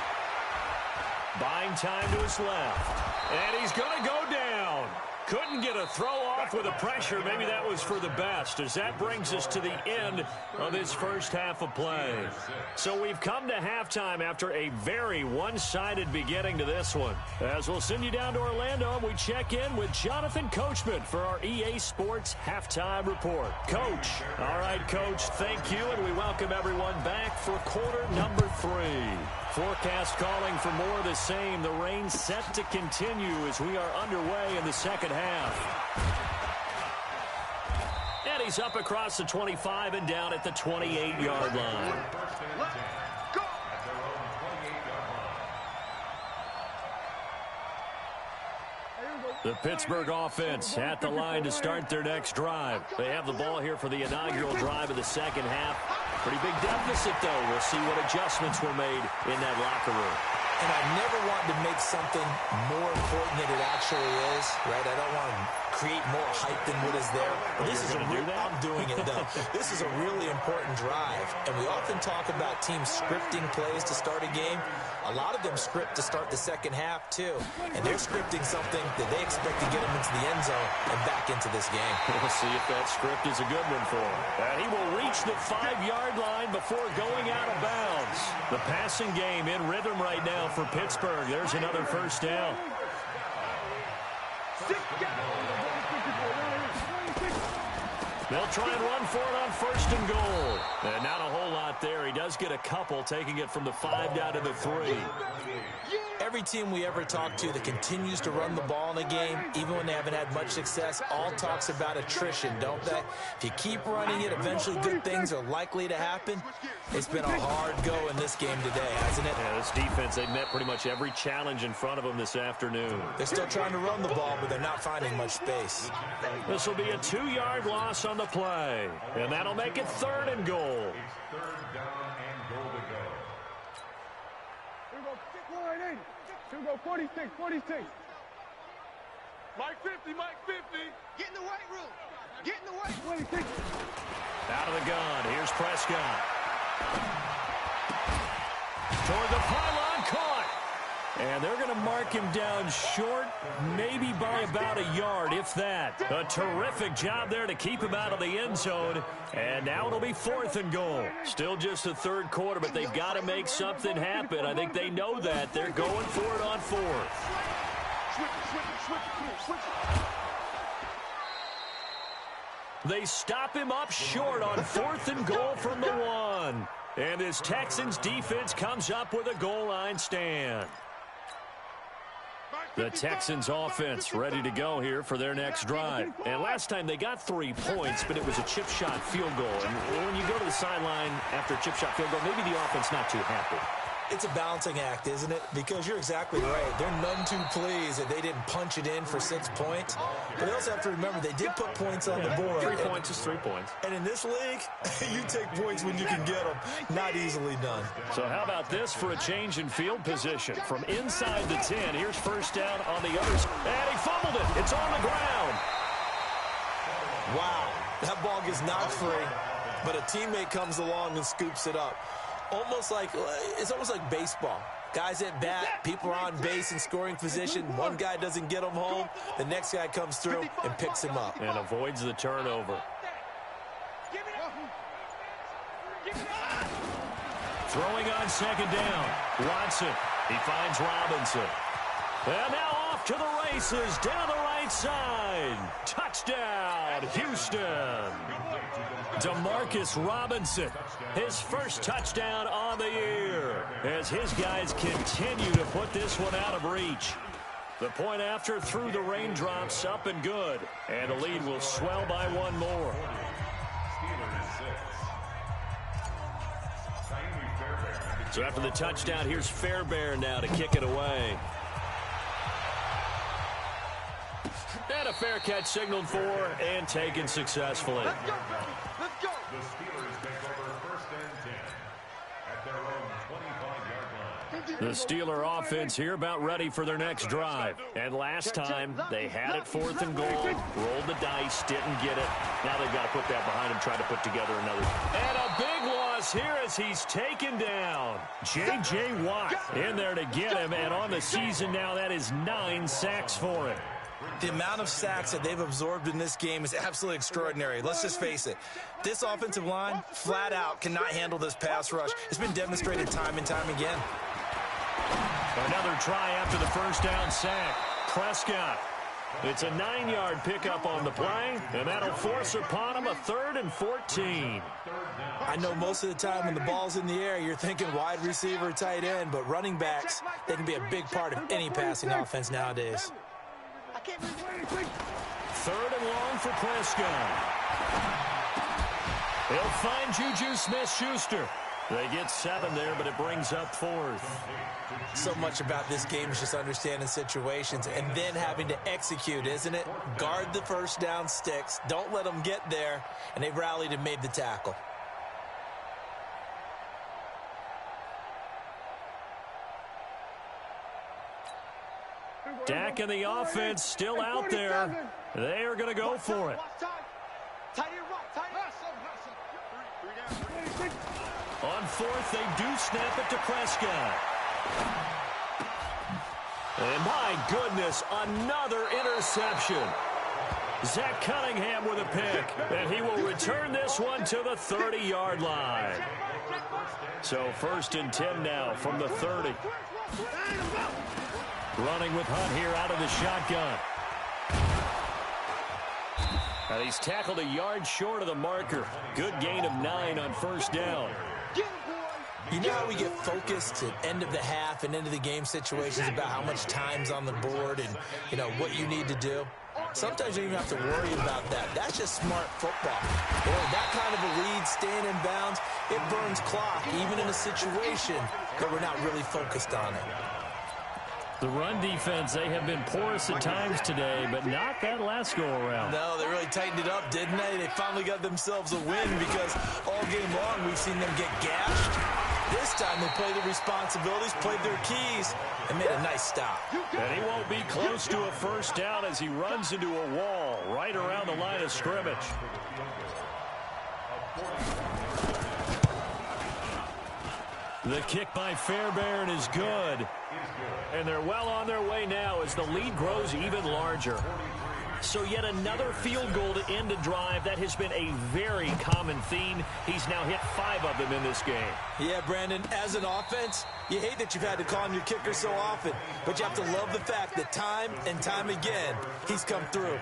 buying time to his left. And he's going to go down. Couldn't get a throw off with the pressure. Maybe that was for the best, as that brings us to the end of this first half of play. So we've come to halftime after a very one-sided beginning to this one. As we'll send you down to Orlando, and we check in with Jonathan Coachman for our EA Sports Halftime Report. Coach. All right, Coach, thank you, and we welcome everyone back for quarter number 3. Forecast calling for more of the same. The rain set to continue as we are underway in the second half. And he's up across the 25 and down at the 28-yard line. The Pittsburgh offense at the line to start their next drive. They have the ball here for the inaugural drive of the second half. Pretty big deficit, though. We'll see what adjustments were made in that locker room. And I never want to make something more important than it actually is, right? I don't want to create more hype than what is there. But this is I'm doing it, though. This is a really important drive. And we often talk about teams scripting plays to start a game. A lot of them script to start the second half, too. And they're scripting something that they expect to get them into the end zone and back into this game. We'll see if that script is a good one for him. And he will reach the 5-yard line before going out of bounds. The passing game in rhythm right now for Pittsburgh. There's another first down. They'll try and run for it on first and goal. And not a whole lot there. He does get a couple, taking it from the 5 down to the 3. Every team we ever talk to that continues to run the ball in a game, even when they haven't had much success, all talks about attrition, don't they? If you keep running it, eventually good things are likely to happen. It's been a hard go in this game today, hasn't it? Yeah, this defense, they've met pretty much every challenge in front of them this afternoon. They're still trying to run the ball, but they're not finding much space. This will be a 2-yard loss on the play, and that'll make it 3rd and goal. It's 3rd down and goal to go. Here we go, 6-1-8. Here we go, 46, 46. Mike 50, Mike 50. Get in the white room. Get in the white room. 26. Out of the gun, here's Prescott. Toward the pylon, caught. And they're going to mark him down short, maybe by about a yard, if that. A terrific job there to keep him out of the end zone. And now it'll be 4th and goal. Still just the 3rd quarter, but they've got to make something happen. I think they know that. They're going for it on 4th. They stop him up short on 4th and goal from the 1. And this Texans defense comes up with a goal line stand. The Texans offense ready to go here for their next drive. And last time they got 3 points, but it was a chip shot field goal. And when you go to the sideline after a chip shot field goal, maybe the offense not too happy. It's a balancing act, isn't it? Because you're exactly right. They're none too pleased that they didn't punch it in for 6 points. But they also have to remember they did put points on the board. 3 points is 3 points. And in this league, you take points when you can get them. Not easily done. So how about this for a change in field position? From inside the 10, here's first down on the other side. And he fumbled it. It's on the ground. Wow. That ball gets knocked free, but a teammate comes along and scoops it up. It's almost like baseball. Guys at bat, people are on base in scoring position. One guy doesn't get him home. The next guy comes through and picks him up. And avoids the turnover. Throwing on 2nd down. Watson. He finds Robinson. And now off to the races down the right side. Touchdown, Houston. Demarcus Robinson, his first touchdown on the year, as his guys continue to put this one out of reach. The point after through the raindrops, up and good, and the lead will swell by 1 more. So after the touchdown, here's Fairbairn now to kick it away. And a fair catch signaled for and taken successfully. Let's go, baby. Let's go. The Steelers take over 1st and 10 at their own 25-yard line. The Steeler offense here about ready for their next drive. And last time, they had it 4th and goal, rolled the dice, didn't get it. Now they've got to put that behind them, try to put together another. And a big loss here as he's taken down. J.J. Watt in there to get him, and on the season now, that is 9 sacks for him. The amount of sacks that they've absorbed in this game is absolutely extraordinary. Let's just face it. This offensive line, flat out, cannot handle this pass rush. It's been demonstrated time and time again. Another try after the first down sack. Prescott. It's a 9-yard pickup on the play, and that'll force upon him a 3rd and 14. I know most of the time when the ball's in the air, you're thinking wide receiver, tight end, but running backs, they can be a big part of any passing offense nowadays. 3rd and long for Prescott. He'll find Juju Smith-Schuster. They get 7 there, but it brings up 4th. So much about this game is just understanding situations and then having to execute, isn't it? Guard the first down sticks. Don't let them get there. And they rallied and made the tackle. Dak and the offense still out there. They are going to go for it. On 4th, they do snap it to Prescott. And my goodness, another interception. Zach Cunningham with a pick, and he will return this one to the 30-yard line. So 1st and 10 now from the 30. Running with Hunt here out of the shotgun. And he's tackled a yard short of the marker. Good gain of 9 on 1st down. You know how we get focused at end of the half and end of the game situations about how much time's on the board and, you know, what you need to do? Sometimes you don't even have to worry about that. That's just smart football. You know, that kind of a lead, staying in bounds, it burns clock, even in a situation that we're not really focused on it. The run defense, they have been porous at times today, but not that last go-around. No, they really tightened it up, didn't they? They finally got themselves a win because all game long we've seen them get gashed. This time they played the responsibilities, played their keys, and made a nice stop. And he won't be close to a 1st down as he runs into a wall right around the line of scrimmage. The kick by Fairbairn is good. And they're well on their way now as the lead grows even larger. So yet another field goal to end a drive. That has been a very common theme. He's now hit 5 of them in this game. Yeah, Brandon, as an offense, you hate that you've had to call on your kicker so often, but you have to love the fact that time and time again, he's come through.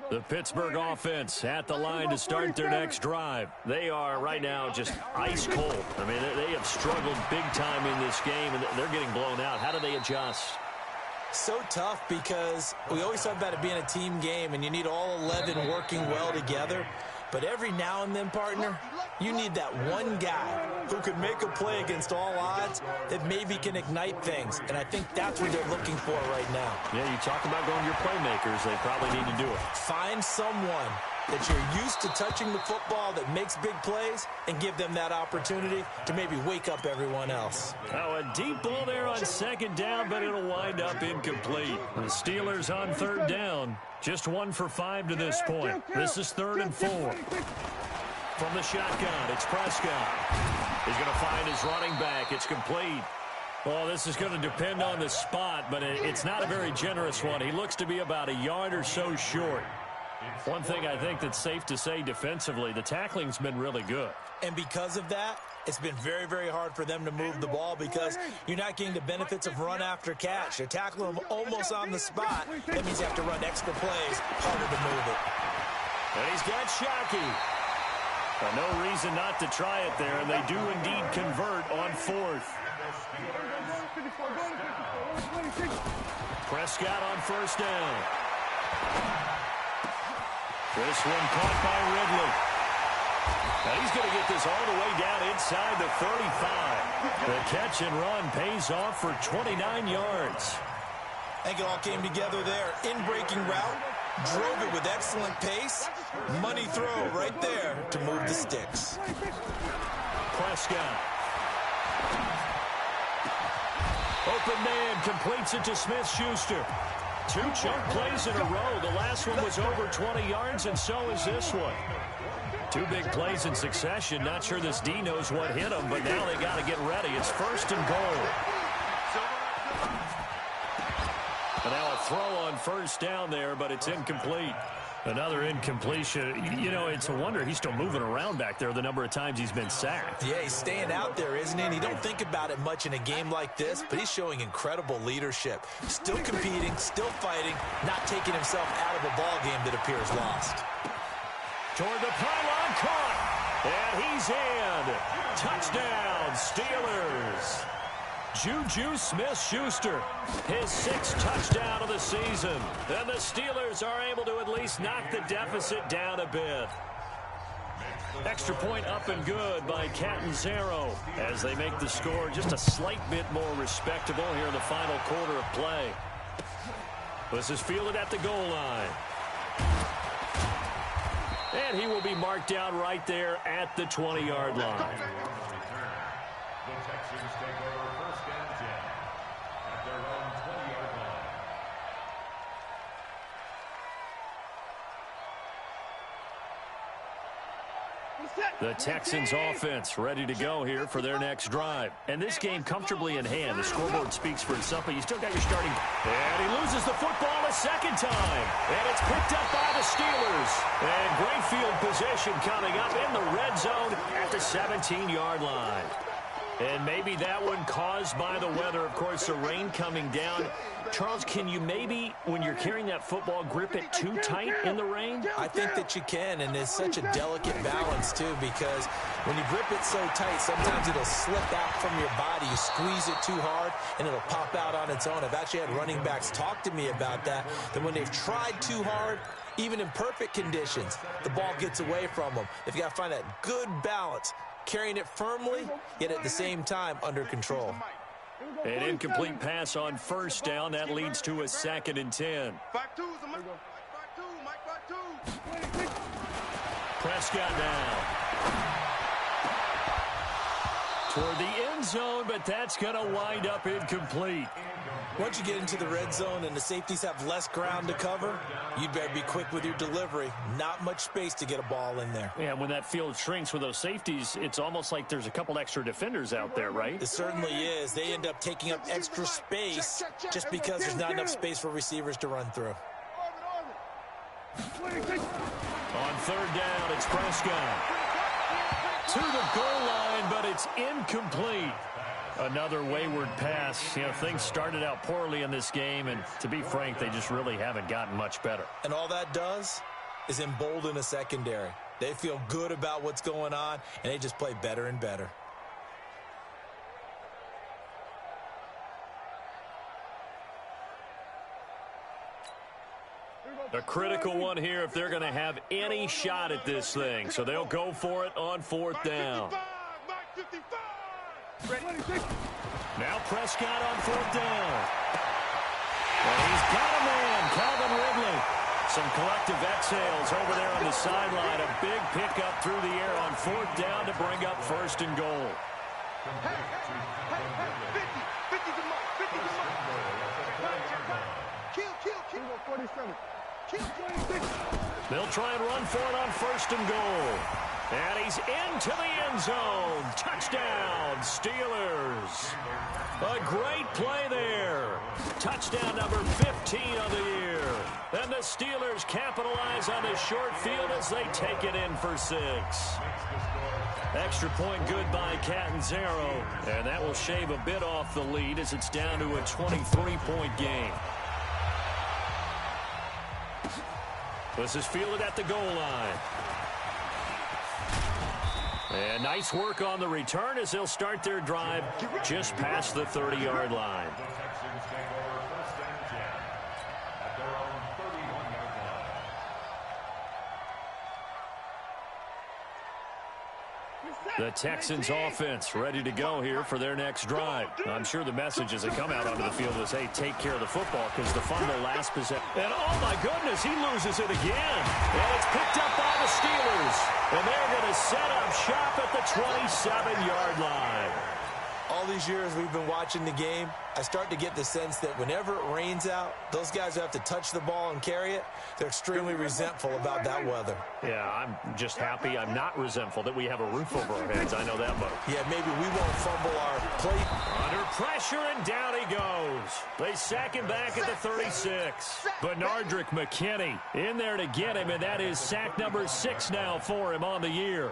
The Pittsburgh offense at the line to start their next drive. They are right now just ice cold. I mean, they have struggled big time in this game, and they're getting blown out. How do they adjust? So tough because we always talk about it being a team game, and you need all 11 working well together. But every now and then, partner, you need that one guy who can make a play against all odds that maybe can ignite things. And I think that's what they're looking for right now. Yeah, you talk about going to your playmakers. They probably need to do it. Find someone that you're used to touching the football that makes big plays and give them that opportunity to maybe wake up everyone else. Now a deep ball there on 2nd down, but it'll wind up incomplete. The Steelers on 3rd down. Just 1 for 5 to this point. This is 3rd and 4. From the shotgun, it's Prescott. He's going to find his running back. It's complete. Well, this is going to depend on the spot, but it's not a very generous one. He looks to be about a yard or so short. One thing I think that's safe to say defensively, the tackling's been really good. And because of that, it's been very, very hard for them to move the ball because you're not getting the benefits of run after catch. You're tackling them almost on the spot. That means you have to run extra plays, harder to move it. And he's got Shockey. No reason not to try it there, and they do indeed convert on 4th. Prescott on 1st down. This one caught by Ridley. And he's going to get this all the way down inside the 35. The catch and run pays off for 29 yards. I think it all came together there. In-breaking route, drove it with excellent pace. Money throw right there to move the sticks. Prescott. Open man completes it to Smith-Schuster. 2 chunk plays in a row. The last one was over 20 yards, and so is this one. 2 big plays in succession. Not sure this D knows what hit him, but now they got to get ready. It's 1st and goal. And now a throw on 1st down there, but it's incomplete. Another incompletion. You know, it's a wonder he's still moving around back there the number of times he's been sacked. Yeah, he's staying out there, isn't he? And you don't think about it much in a game like this, but he's showing incredible leadership. Still competing, still fighting, not taking himself out of a ball game that appears lost. Toward the pylon, caught, and he's in. Touchdown, Steelers. Juju Smith-Schuster, his 6th touchdown of the season. And the Steelers are able to at least knock the deficit down a bit. Extra point up and good by Catanzaro as they make the score just a slight bit more respectable here in the final quarter of play. This is fielded at the goal line. And he will be marked down right there at the 20-yard line. The Texans take over 1st and 10 at their own 20-yard line. The Texans offense ready to go here for their next drive. And this game comfortably in hand. The scoreboard speaks for itself, but you still got your starting. And he loses the football a second time. And it's picked up by the Steelers. And great field position coming up in the red zone at the 17-yard line. And maybe that one caused by the weather. Of course, the rain coming down. Charles, can you maybe, when you're carrying that football, grip it too tight in the rain? I think that you can, and it's such a delicate balance, too, because when you grip it so tight, sometimes it'll slip out from your body. You squeeze it too hard, and it'll pop out on its own. I've actually had running backs talk to me about that when they've tried too hard, even in perfect conditions, the ball gets away from them. They've got to find that good balance, carrying it firmly, yet at the same time under control. An incomplete pass on 1st down. That leads to a 2nd and 10. Prescott down. Toward the end zone, but that's going to wind up incomplete. Once you get into the red zone and the safeties have less ground to cover, you'd better be quick with your delivery. Not much space to get a ball in there. Yeah, when that field shrinks with those safeties, it's almost like there's a couple extra defenders out there, right? It certainly is. They end up taking up extra space just because there's not enough space for receivers to run through. On 3rd down, it's Prescott. To the goal line, but it's incomplete. Another wayward pass. You know, things started out poorly in this game, and to be frank, they just really haven't gotten much better. And all that does is embolden a secondary. They feel good about what's going on, and they just play better and better. A critical one here if they're going to have any shot at this thing. So they'll go for it on 4th down. Now Prescott on 4th down. And he's got a man, Calvin Ridley. Some collective exhales over there on the sideline. A big pickup through the air on 4th down to bring up 1st and goal. 47. They'll try and run for it on 1st and goal. And he's into the end zone. Touchdown, Steelers. A great play there. Touchdown number 15 of the year. And the Steelers capitalize on the short field as they take it in for 6. Extra point good by Catanzaro. And that will shave a bit off the lead as it's down to a 23-point game. This is fielded at the goal line. And nice work on the return as they'll start their drive just past the 30-yard line. The Texans take over 1st and 10 at their own 31-yard line. The Texans offense ready to go here for their next drive. I'm sure the messages that come out onto the field is, hey, take care of the football because the fumble last possession. And oh my goodness, he loses it again. And it's picked up by the Steelers. And they're going to set up shop at the 27-yard line. All these years we've been watching the game, I start to get the sense that whenever it rains out, those guys who have to touch the ball and carry it, they're extremely resentful about that weather. Yeah, I'm just happy I'm not resentful that we have a roof over our heads. I know that much. Yeah, maybe we won't fumble our plate. Under pressure, and down he goes. They sack him back at the 36. Benardrick McKinney in there to get him, and that is sack number 6 now for him on the year.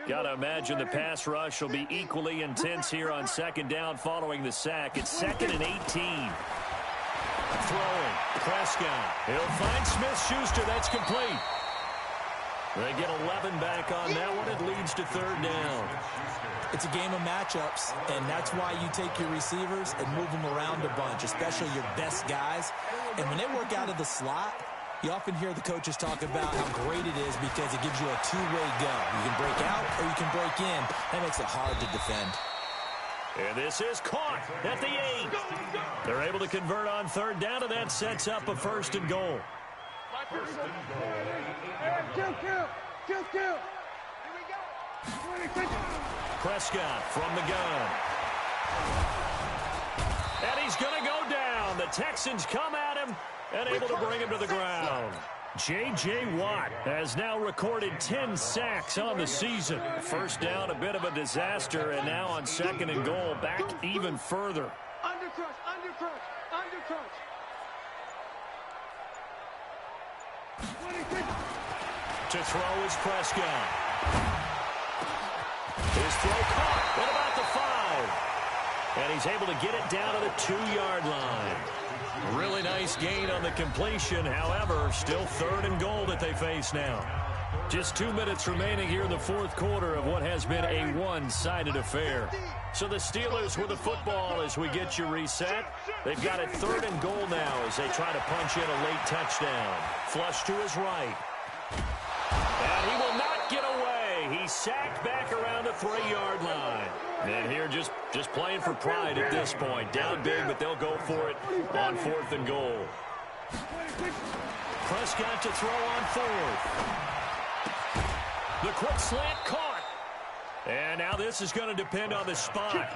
Got to imagine the pass rush will be equally intense here on 2nd down following the sack. It's 2nd and 18. Throwing. Prescott. He'll find Smith-Schuster. That's complete. They get 11 back on that one. It leads to third down. It's a game of matchups, and that's why you take your receivers and move them around a bunch, especially your best guys. And when they work out of the slot, you often hear the coaches talk about how great it is because it gives you a two-way go. You can break out or you can break in. That makes it hard to defend. And this is caught at the 8. They're able to convert on third down, and that sets up a first and goal. First and goal. Kill. Here we go. Prescott from the gun. And he's going to go down. The Texans come at him and able to bring him to the ground. J.J. Watt has now recorded 10 sacks on the season. First down, a bit of a disaster, and now on second and goal, back even further. Undercrush. To throw is Prescott. His throw caught at about the 5. And he's able to get it down to the 2-yard line. Really nice gain on the completion. However, still third and goal that they face now. Just 2 minutes remaining here in the fourth quarter of what has been a one-sided affair. So the Steelers with the football as we get you reset. They've got it third and goal now as they try to punch in a late touchdown. Flush to his right. And he will not get away. He's sacked back around the 3-yard line. And here just playing for pride at this point. Down big, but they'll go for it on fourth and goal. Prescott to throw on fourth. The quick slant caught. And now this is going to depend on the spot.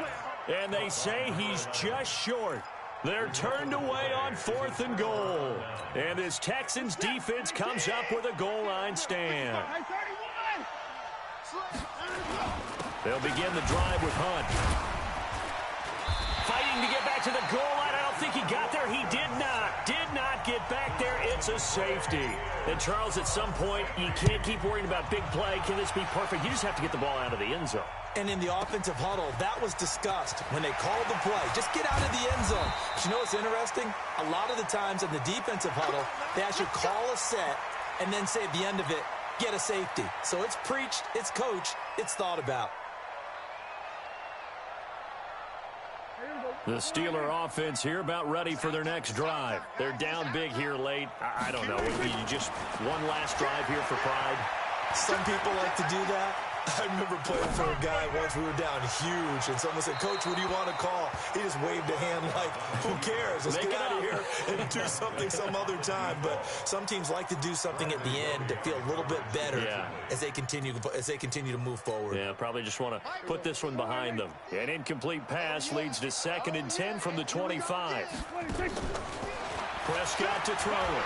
And they say he's just short. They're turned away on fourth and goal. And this Texans defense comes up with a goal line stand. They'll begin the drive with Hunt. Fighting to get back to the goal line. I don't think he got there. He did not get back there. It's a safety. And Charles, at some point, you can't keep worrying about big play. Can this be perfect? You just have to get the ball out of the end zone. And in the offensive huddle, that was discussed when they called the play. Just get out of the end zone. But you know what's interesting? A lot of the times in the defensive huddle, they actually call a set and then say at the end of it, get a safety. So it's preached, it's coached, it's thought about. The Steeler offense here about ready for their next drive. They're down big here late. I don't know. Would be just one last drive here for pride? Some people like to do that. I remember playing for a guy once. We were down huge, and someone said, "Coach, what do you want to call?" He just waved a hand like, "Who cares? Let's get out of here and do something some other time." But some teams like to do something at the end to feel a little bit better as they continue to move forward. Yeah, probably just want to put this one behind them. An incomplete pass leads to 2nd and 10 from the 25. Prescott to throw it.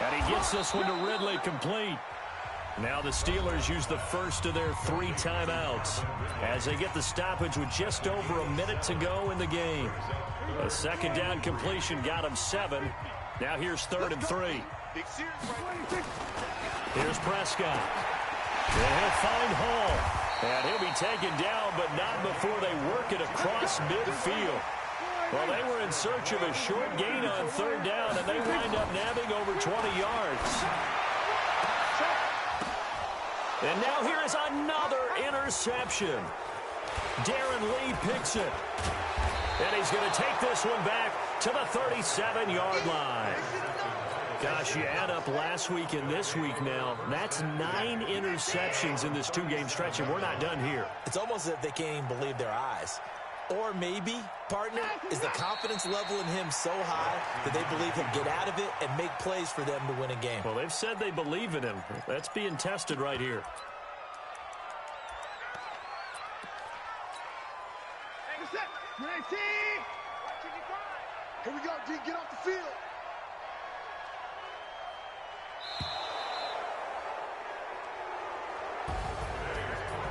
And he gets this one to Ridley complete. Now the Steelers use the first of their 3 timeouts as they get the stoppage with just over a minute to go in the game. A second down completion got them 7. Now here's 3rd and 3. Here's Prescott. And he'll find Hall. And he'll be taken down, but not before they work it across midfield. Well, they were in search of a short gain on 3rd down, and they wind up nabbing over 20 yards. And now here is another interception. Darren Lee picks it. And he's going to take this one back to the 37-yard line. Gosh, you add up last week and this week now. That's 9 interceptions in this 2-game stretch, and we're not done here. It's almost as if they can't even believe their eyes. Or maybe, partner, is the confidence level in him so high that they believe he'll get out of it and make plays for them to win a game. Well, they've said they believe in him. That's being tested right here. Here we go, D. Get off the field.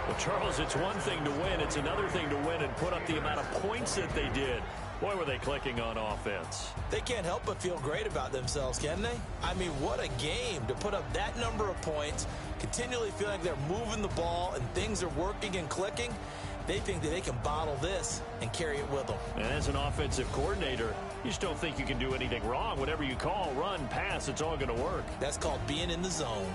Well, Charles, it's one thing to win. It's another thing to win and put up the amount of points that they did. Boy, were they clicking on offense. They can't help but feel great about themselves, can they? I mean, what a game to put up that number of points, continually feel like they're moving the ball and things are working and clicking. They think that they can bottle this and carry it with them. And as an offensive coordinator, you just don't think you can do anything wrong. Whatever you call, run, pass, it's all going to work. That's called being in the zone.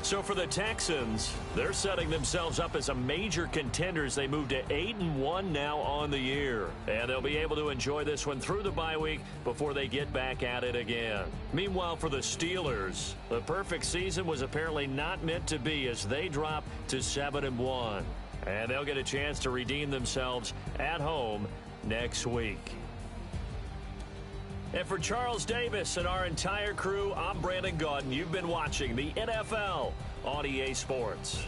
So for the Texans, they're setting themselves up as a major contender as they move to 8-1 now on the year. And they'll be able to enjoy this one through the bye week before they get back at it again. Meanwhile, for the Steelers, the perfect season was apparently not meant to be as they drop to 7-1. And they'll get a chance to redeem themselves at home next week. And for Charles Davis and our entire crew, I'm Brandon Gaudin. You've been watching the NFL on EA Sports.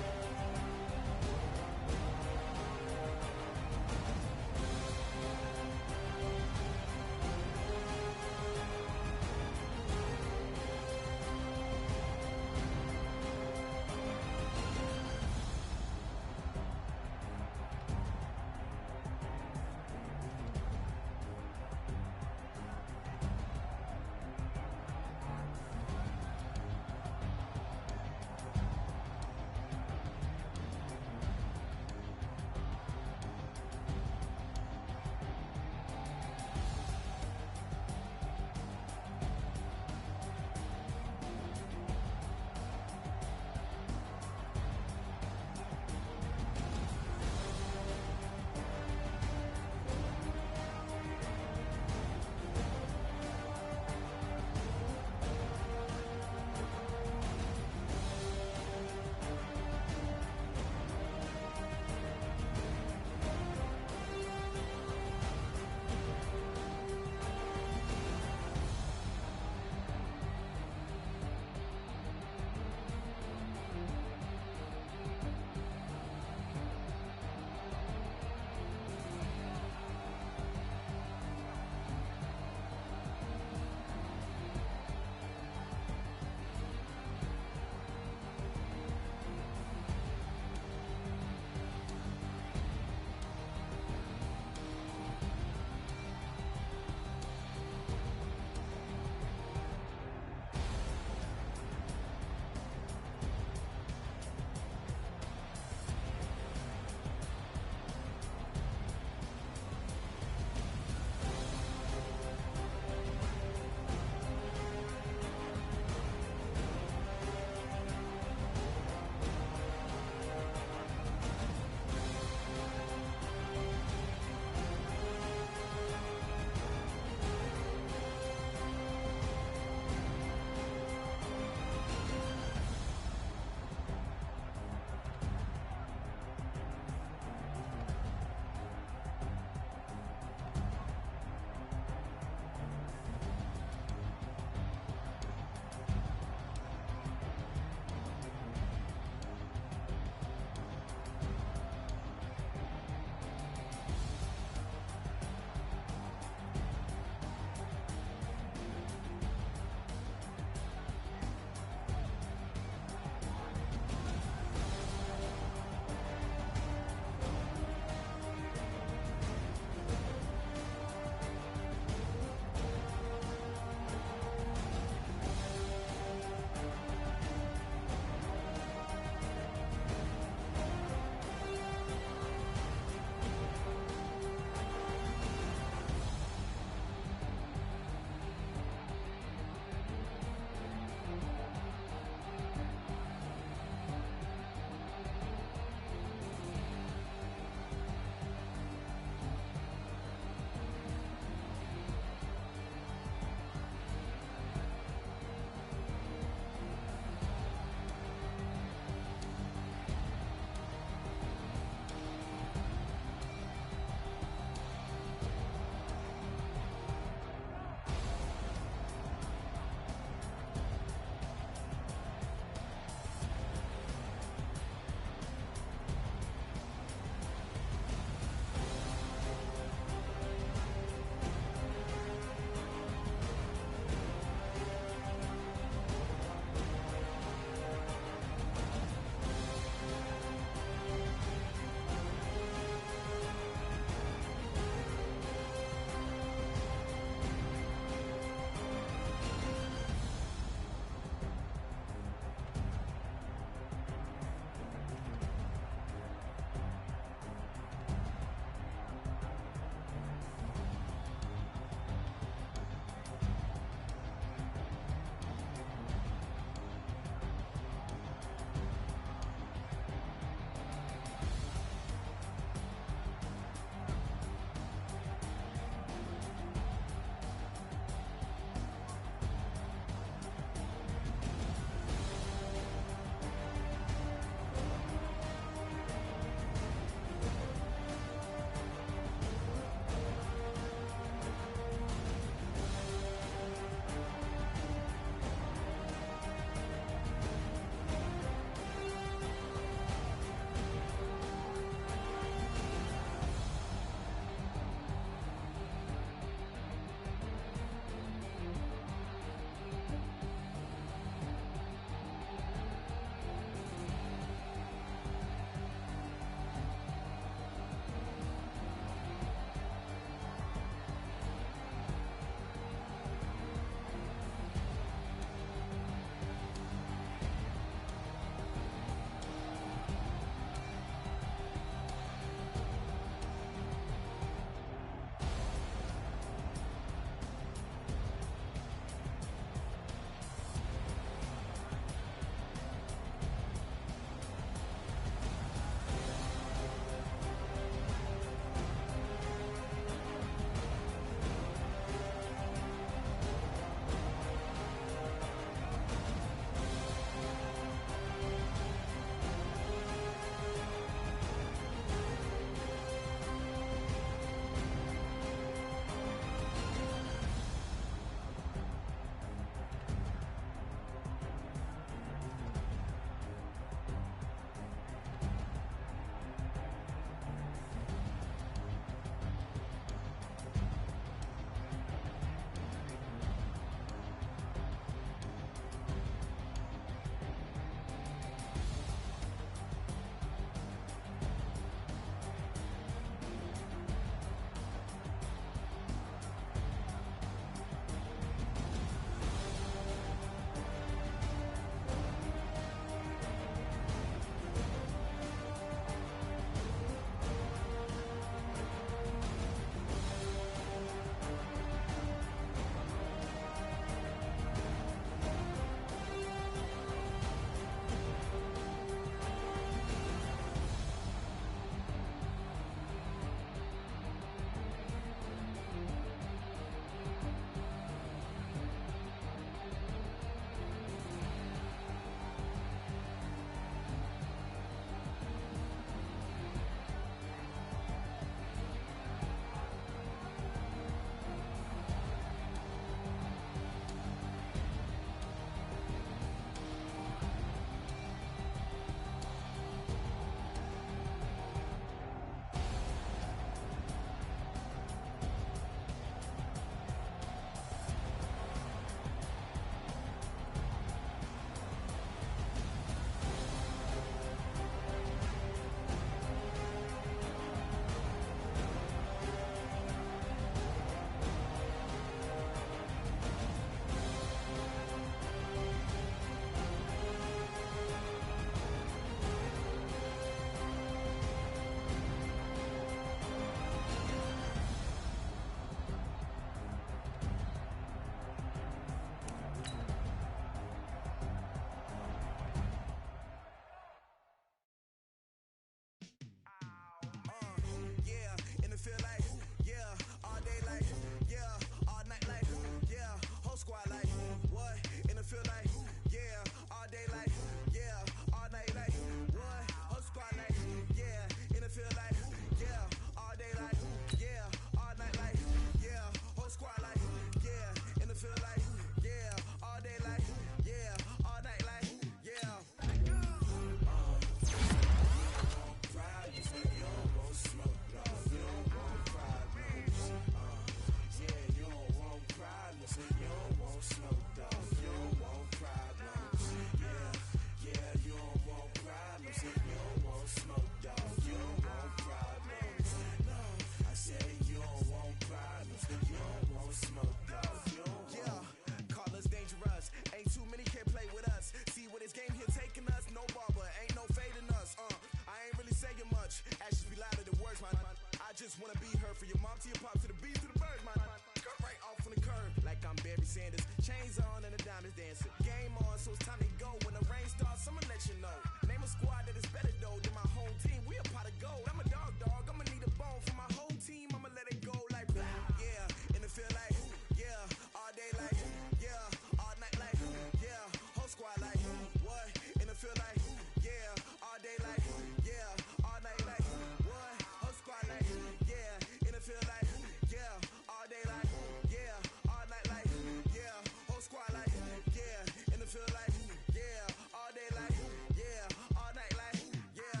so it's time to go. When the rain starts, I'ma let you know. Name a squad that is better though than my home team. We a pot of gold. I'm a dog, I'ma need a bone for my whole team. I'ma let it go like blah, yeah. And it feel like, yeah. All day like, yeah. All night like, yeah. Whole squad like, what? And it feel like, yeah. All day like, yeah. All night like, what? Whole squad like, yeah. And it feel like, yeah. All day like, yeah. All night like, yeah. Whole squad like, yeah. And it feel like, yeah. All day like, yeah. All night like, yeah.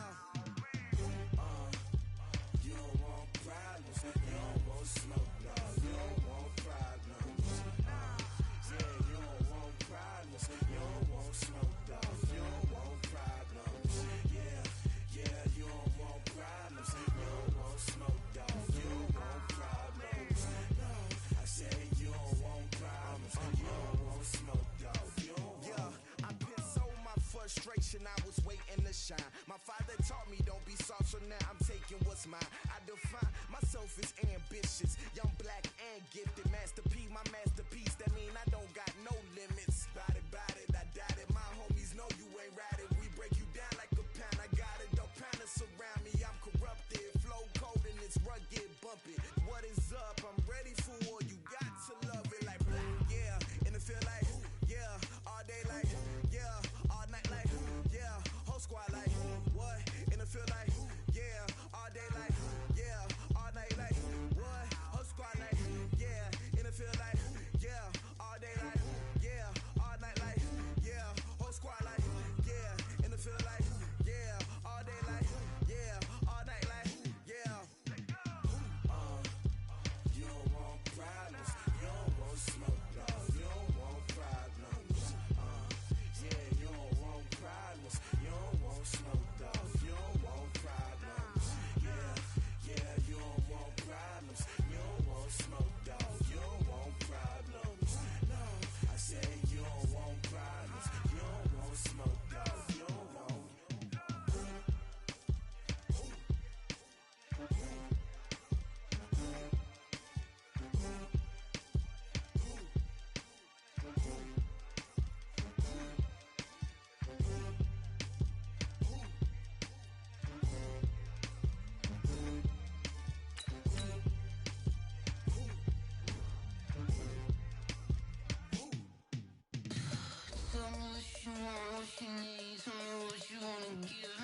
You don't want problems. You don't want smoke, dog. You don't want problems. Yeah, you don't want problems. You don't want smoke, dog. You don't want problems. Yeah, you don't want problems. You don't want smoke, dog. You don't want problems. No, I said you don't want problems. You don't want smoke, dog. You don't want. Yeah, I put so my frustration. I was waiting to shine. My father taught me don't be soft, so now I'm taking what's mine. I define myself as ambitious, young, black, and gifted. Master P, my masterpiece. That mean I don't got no limits. Bout it, I doubt it. My homies know you ain't ratted. We break you down like a pound. I got it, don't pound us around me. I'm corrupted, flow cold and it's rugged, bumpy. What is up? I'm ready for war. You got to love it like black, yeah. And it feel like, yeah. All day like, yeah. All night like, yeah. Whole squad like, what? And it feel like, yeah. All day like, yeah. All night like, what? Whole squad like, yeah. And it feel like, yeah. All day like, yeah. All night like, yeah. Whole squad like, yeah. And it feel like, yeah. All day like, yeah. All night like, yeah. You don't want problems. You don't want smoke, dog. You don't want problems. Yeah, you don't want problems. You don't want smoke, dog. You don't want problems. Yeah, you don't want problems. You don't want smoke, dog. You don't want problems. No, I said you don't want problems. You don't want smoke, dog. You don't want. Tell me what you want, what you need. Tell me what you wanna give